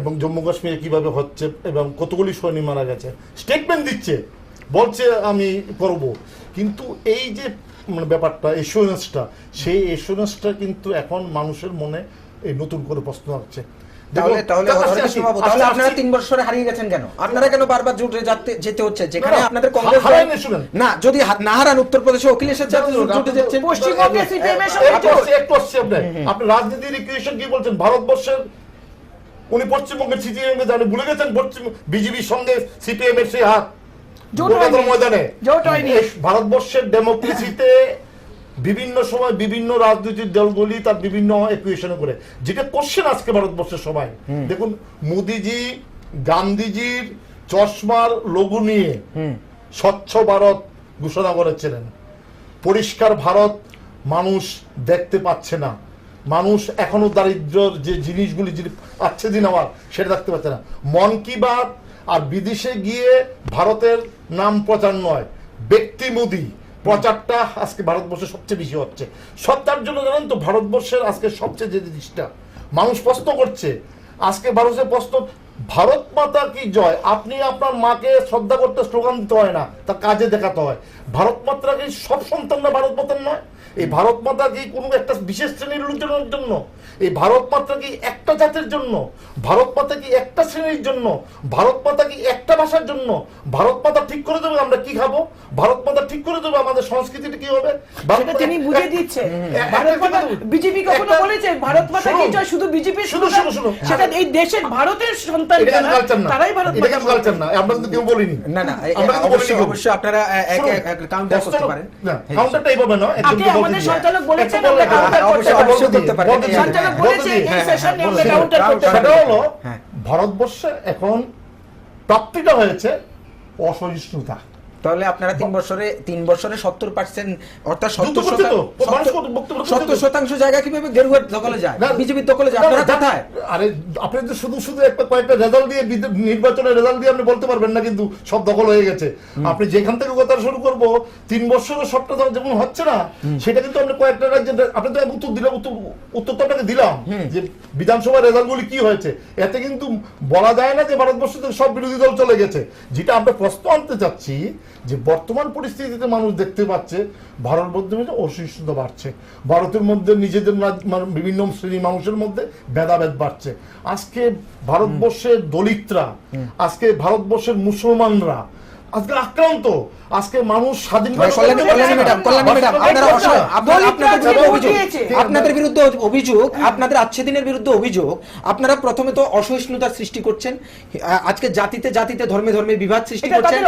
Speaker 4: এবং জম্মু কাশ্মীরে কিভাবে হচ্ছে, এবং কতগুলি সৈনিক মারা গেছে, স্টেটমেন্ট দিচ্ছে, বলছে আমি করব, কিন্তু এই যে মানে ব্যাপারটা, এসুরেন্সটা, সেই এসুরেন্সটা কিন্তু এখন মানুষের মনে এই নতুন করে প্রশ্ন আসছে।
Speaker 1: তাহলে আপনারা 3 বছরে হারিয়ে গেছেন কেন? আপনারা কেন বারবার জোটে যেতে হচ্ছে, যেখানে আপনাদের কংগ্রেস না, যদি না হারান উত্তরপ্রদেশে অখিলেশের সাথে জোটে যাচ্ছেন,
Speaker 2: পশ্চিমবঙ্গে সিপিএম এর সঙ্গে
Speaker 4: আপনি রাজনীতির ইকুয়েশন কি বলছেন? ভারতবর্ষের উনি পশ্চিমবঙ্গের সিপিএম জানে, ভুলে গেছেন বিজেপির সঙ্গে সিপিএম এর সেই হাত ময়দানে। ভারতবর্ষের ডেমোক্রেসিতে বিভিন্ন সময় বিভিন্ন রাজনৈতিক দলগুলি তার বিভিন্ন ইকুয়েশন করে, যেটা কোশ্চেন আজকে ভারতবর্ষের সবাই দেখুন, মোদিজি গান্ধীজির চশমার লোগো নিয়ে স্বচ্ছ ভারত ঘোষণা করেছিলেন। পরিষ্কার ভারত মানুষ দেখতে পাচ্ছে না, মানুষ এখনো দারিদ্র্যের যে জিনিসগুলি পাচ্ছে দিন আমার, সেটা দেখতে পাচ্ছে না। মন কি বাত আর বিদেশে গিয়ে ভারতের নাম প্রচার নয়, ব্যক্তি মোদি প্রচারটা আজকে ভারতবর্ষে সবচেয়ে বেশি হচ্ছে। সত্যার জন্য জানেন তো, ভারতবর্ষের আজকে সবচেয়ে যে জিনিসটা মানুষ প্রশ্ন করছে, আজকে ভারতের প্রশ্ন, ভারত মাতা কি জয়। আপনি আপনার মাকে শ্রদ্ধা করতে স্লোগান দিতে হয় না, তা কাজে দেখাতে হয়। ভারত মাতা কি সব সন্তানরা ভারত মাতার নয়? এই ভারত মাতা কি কোনো একটা বিশেষ শ্রেণীর লোকজনের জন্য? এই ভারত মাতা কি একটা জাতির জন্য? ভারত মাতা কি একটা শ্রেণীর জন্য? ভারত মাতা কি একটা ভাষার জন্য? ভারত মাতা ঠিক করে দেবে আমরা কি খাবো, ভারত মাতা ঠিক করে দেবে আমাদের সংস্কৃতিটা কি হবে।
Speaker 2: সেটা তিনি বুঝে দিচ্ছে। ভারত মাতা বিজেপি কখনো বলেছে ভারত মাতা কি জয় শুধু বিজেপি?
Speaker 4: শুধু
Speaker 2: সেটা এই দেশের ভারতের সন্তান যারা, তারাই ভারত মাতা।
Speaker 4: এটা কালচার না, আমরা কিন্তু কেউ বলিনি।
Speaker 1: না না,
Speaker 4: আমরা কিন্তু বলিনি কেউ।
Speaker 1: অবশ্যই আপনারা কাউন্টার করতে পারেন।
Speaker 4: না, কাউন্টারটা এইভাবে না,
Speaker 2: আগে আমাদের সঞ্চালক বলেছেন আমরা কাউন্টার করতে পারি।
Speaker 1: অবশ্যই করতে পারেন।
Speaker 2: সঞ্চালক বলেছে এই সেশনে আমরা কাউন্টার করতে পারি।
Speaker 4: সেটা হলো
Speaker 1: হ্যাঁ।
Speaker 4: ভারতবর্ষে এখন প্রাপ্তিটা হয়েছে অসহিষ্ণুতা।
Speaker 1: তাহলে আপনারা 3 বছরে 70%, অর্থাৎ
Speaker 4: যুদ্ধ করছে তো, মানুষ বক্তব্য করছে তো।
Speaker 1: 70% জায়গা কিভাবে গেরুয়ার দখলে যায়,
Speaker 4: না,
Speaker 1: বিজেপির দখলে যায়? আপনারা কোথায়?
Speaker 4: আরে আপনি তো শুধু একটা কয়েকটা রেজাল্ট দিয়ে নির্বাচনের রেজাল্ট দিয়ে আপনি বলতে পারবেন না কিন্তু সব দখল হয়ে গেছে। আপনি যেখান থেকে কথা শুরু করব 3 বছরের সবটা যেমন হচ্ছে না, সেটা কিন্তু আপনি কয়েকটা রাজ্যে আপনি তো উত্তর দিলাম, উত্তর তো আপনাকে দিলাম যে বিধানসভা রেজাল্টগুলি কি হয়েছে। এতে কিন্তু বলা যায় না যে ভারতবর্ষ থেকে সব বিরোধী দল চলে গেছে। যেটা আমরা প্রশ্ন আনতে চাচ্ছি যে বর্তমান পরিস্থিতিতে মানুষ দেখতে পাচ্ছে ভারত মধ্যে অসহিষ্ণুতা বাড়ছে, ভারতের মধ্যে নিজেদের বিভিন্ন শ্রেণী মানুষের মধ্যে ভেদাভেদ বাড়ছে। আজকে ভারতবর্ষের দলিতরা, আজকে ভারতবর্ষের মুসলমানরা আজকে আক্রান্ত। আজকে মানুষ
Speaker 1: আপনাদের বিরুদ্ধে অভিযোগ, আপনাদের আচ্ছেদিনের বিরুদ্ধে অভিযোগ, আপনারা প্রথমে তো অসহিষ্ণুতার সৃষ্টি করছেন, আজকে জাতিতে জাতিতে ধর্মে ধর্মে বিভাদ সৃষ্টি করছেন।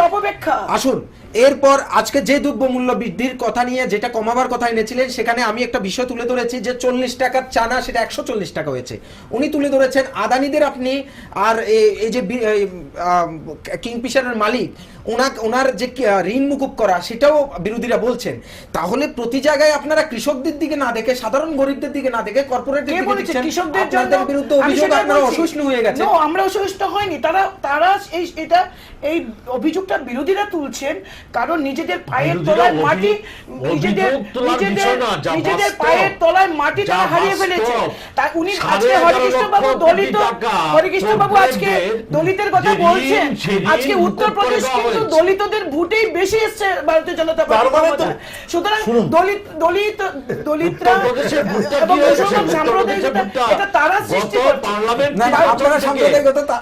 Speaker 1: আসুন, এরপর আজকে যে দ্রব্যমূল্য বৃদ্ধির কথা নিয়ে যেটা কমাবার কথা এনেছিলেন, সেখানে আমি একটা বিষয় তুলে ধরেছি যে 40 টাকার চানা সেটা 140 টাকা হয়েছে। উনি তুলে ধরেছেন আদানিদের আপনি, আর এই যে কিংফিশারের মালিক ওনার যে ঋণ মুকুব করা, সেটাও বিরোধীরা বলছেন। তাহলে প্রতি জায়গায় আপনারা কৃষকদের দিকে না দেখে, সাধারণ গরিবদের দিকে না দেখে কর্পোরেটের দিকে দেখছেন।
Speaker 2: কৃষকদের জন্য
Speaker 1: বিরুদ্ধে অভিযোগ আপনারা অসহিষ্ণু হয়ে গেছে।
Speaker 2: আমরা অসহিষ্ণু হয়নি, তারা এই অভিযোগটা বিরোধীরা তুলছেন কারণ নিজেদের পায়ের তলায় মাটি, নিজেদের পায়ের তলায় মাটি তারা হারিয়ে ফেলেছে। তাই উনি আজকে হরিকৃষ্ণ বাবু আজকে দলিতের কথা বলছেন। আজকে উত্তরপ্রদেশ কিন্তু দলিতদের ভোটেই বেশি এসছে ভারতীয় জনতা পার্টি। সুতরাং দলিতরা এবং মুসলমান সাম্প্রদায়িকতা এটা তারা সৃষ্টি করছে।
Speaker 1: আপনারা সাম্প্রদায়িকতা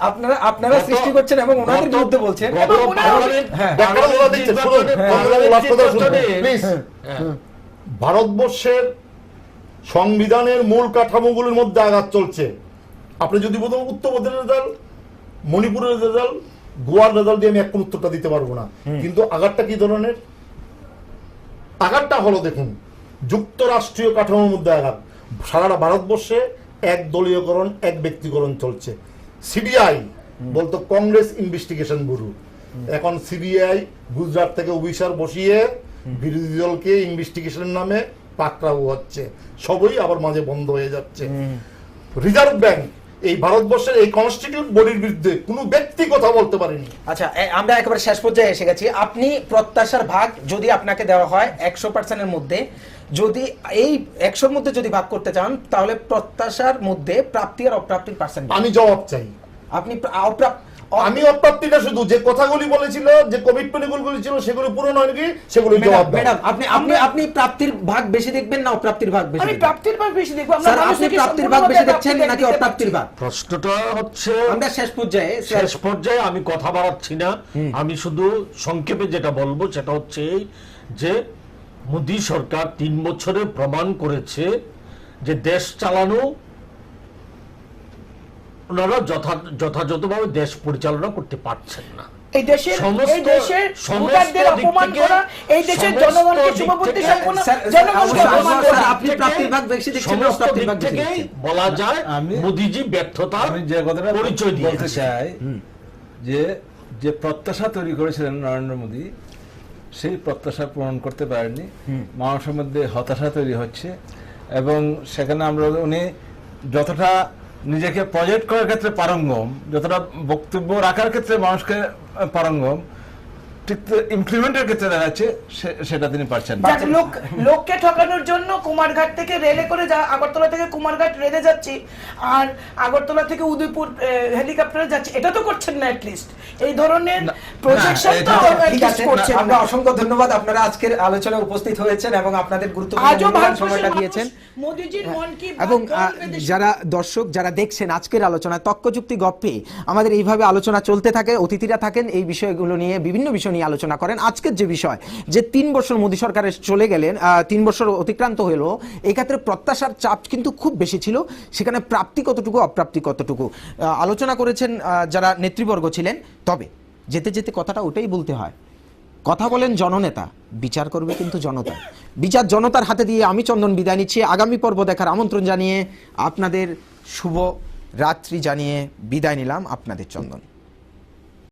Speaker 1: আপনারা সৃষ্টি করছেন এবং ওনাদের বিরুদ্ধে বলছেন।
Speaker 4: ভারতবর্ষের সংবিধানের মূল কাঠামোগুলোর মধ্যে আঘাত চলছে। আপনি যদি বলতেন উত্তরপ্রদেশের রেজাল্ট, মণিপুরের রেজাল্ট, গোয়ার রেজাল্ট দিয়ে আমি এখন উত্তরটা দিতে পারবো না, কিন্তু আঘাতটা কি ধরনের? আঘাতটা হলো দেখুন, যুক্তরাষ্ট্রীয় কাঠামোর মধ্যে আঘাত। সারা ভারতবর্ষে এক দলীয়করণ, এক ব্যক্তিকরণ চলছে। সিবিআই বলতো কংগ্রেস ইনভেস্টিগেশন ব্যুরো, এখন সিবিআই গুজরাট থেকে অফিসার বসিয়ে বিরোধী দলকে ইনভেস্টিগেশনের নামে পাকড়াও হচ্ছে, সবই আবার মাঝে বন্ধ হয়ে যাচ্ছে। রিজার্ভ ব্যাংক এই ভারতবর্ষের এই কনস্টিটিউট বডির বিরুদ্ধে কোনো ব্যক্তি কথা বলতে পারেনি।
Speaker 1: আচ্ছা, আমরা একেবারে শেষ পর্যায়ে এসে গেছি। আপনি প্রত্যাশার ভাগ যদি আপনাকে দেওয়া হয় 100% এর মধ্যে, যদি এই 100-র মধ্যে যদি ভাগ করতে চান, তাহলে প্রত্যাশার মধ্যে প্রাপ্তি আর অপ্রাপ্তির পার্সেন্ট
Speaker 4: আমি জবাব চাই।
Speaker 1: আপনি
Speaker 4: আমি অপ্রাপ্তিটা শুধু যে কথাগুলি বলেছিল, যে কমিটমেন্টগুলি ছিল, সেগুলো পূরণ হয় নাকি সেগুলো জবাব দাও।
Speaker 1: ম্যাডাম, আপনি প্রাপ্তির ভাগ বেশি দেখবেন না অপ্রাপ্তির ভাগ বেশি?
Speaker 2: আমি প্রাপ্তির ভাগ বেশি দেখব।
Speaker 1: স্যার, আপনি প্রাপ্তির ভাগ বেশি দেখছেন নাকি অপ্রাপ্তির ভাগ?
Speaker 3: প্রশ্নটা হচ্ছে
Speaker 1: আমরা শেষ পর্যায়ে
Speaker 3: আমি কথা বাড়াচ্ছি না, আমি শুধু সংক্ষেপে যেটা বলবো সেটা হচ্ছে যে মোদী সরকার 3 বছরে প্রমাণ করেছে যে দেশ চালানো, ওনারা যথাযথভাবে দেশ পরিচালনা করতে পারছেন না।
Speaker 2: এই দেশের ভোটারদের অপমান করা, এই দেশের জনগণকে শুভবুদ্ধি সম্পন্ন জনগণকে অপমান করা,
Speaker 1: আপনি প্রাপ্তির ভাগ বেশি দেখছেন না অপ্রাপ্তির ভাগ বেশি দেখছেন?
Speaker 3: বলা যায় মোদিজি ব্যর্থতা।
Speaker 5: আমি যে কথাটা
Speaker 3: পরিচয়
Speaker 5: বলতে চাই যে প্রত্যাশা তৈরি করেছিলেন নরেন্দ্র মোদী, সেই প্রত্যাশা পূরণ করতে পারেননি। মানুষের মধ্যে হতাশা তৈরি হচ্ছে এবং সেখানে উনি যতটা নিজেকে প্রজেক্ট করার ক্ষেত্রে পারঙ্গম, যতটা বক্তব্য রাখার ক্ষেত্রে মানুষকে পারঙ্গম, ঠিক ইমপ্লিমেন্টের ক্ষেত্রে দেখা যাচ্ছে সেটা তিনি পারছেন না।
Speaker 2: যাতে লোককে ঠকানোর জন্য কুমারঘাট থেকে রেলে করে আগরতলা থেকে কুমারঘাট রেলে যাচ্ছি, আর আগরতলা থেকে উদয়পুর হেলিকপ্টারে যাচ্ছি, এটা তো করছেন না অ্যাটলিস্ট। এই ধরনের প্রজেকশন তো
Speaker 1: ঠিক আছে,
Speaker 2: করছেন
Speaker 1: আমরা
Speaker 2: না।
Speaker 1: অসংখ্য ধন্যবাদ, আপনারা আজকের আলোচনায় উপস্থিত হয়েছেন এবং আপনাদের গুরুত্বপূর্ণ
Speaker 2: আজও
Speaker 1: মূল্যবান
Speaker 2: ভারতবর্ষের
Speaker 1: সময়টা
Speaker 2: মানুষ
Speaker 1: দিয়েছেন।
Speaker 2: মোদিজির মন কি বাত
Speaker 1: এবং
Speaker 2: বলবে দেশে।
Speaker 1: যারা দর্শক যারা দেখছেন আজকের আলোচনা তর্কযুক্তি গপ্পে আমাদের এইভাবে আলোচনা চলতে থাকে, অতিথিরা থাকেন এই বিষয়গুলো নিয়ে, বিভিন্ন বিষয় নিয়ে আলোচনা করেন। আজকের যে বিষয় যে 3 বছর মোদী সরকারের চলে গেলেন, 3 বছর অতিক্রান্ত হলো, এই ক্ষেত্রে প্রত্যাশার চাপ কিন্তু খুব বেশি ছিল, সেখানে প্রাপ্তি কতটুকু অপ্রাপ্তি কতটুকু আলোচনা করেছেন যারা নেতৃবর্গ ছিলেন। তবে যেতে যেতে কথাটা ওটাই বলতে হয়, কথা বলেন জননেতা, বিচার করবে কিন্তু জনতা। বিচার জনতার হাতে দিয়ে আমি চন্দন বিদায় নিচ্ছি। আগামী পর্ব দেখার আমন্ত্রণ জানিয়ে আপনাদের শুভ রাত্রি জানিয়ে বিদায় নিলাম, আপনাদের চন্দন।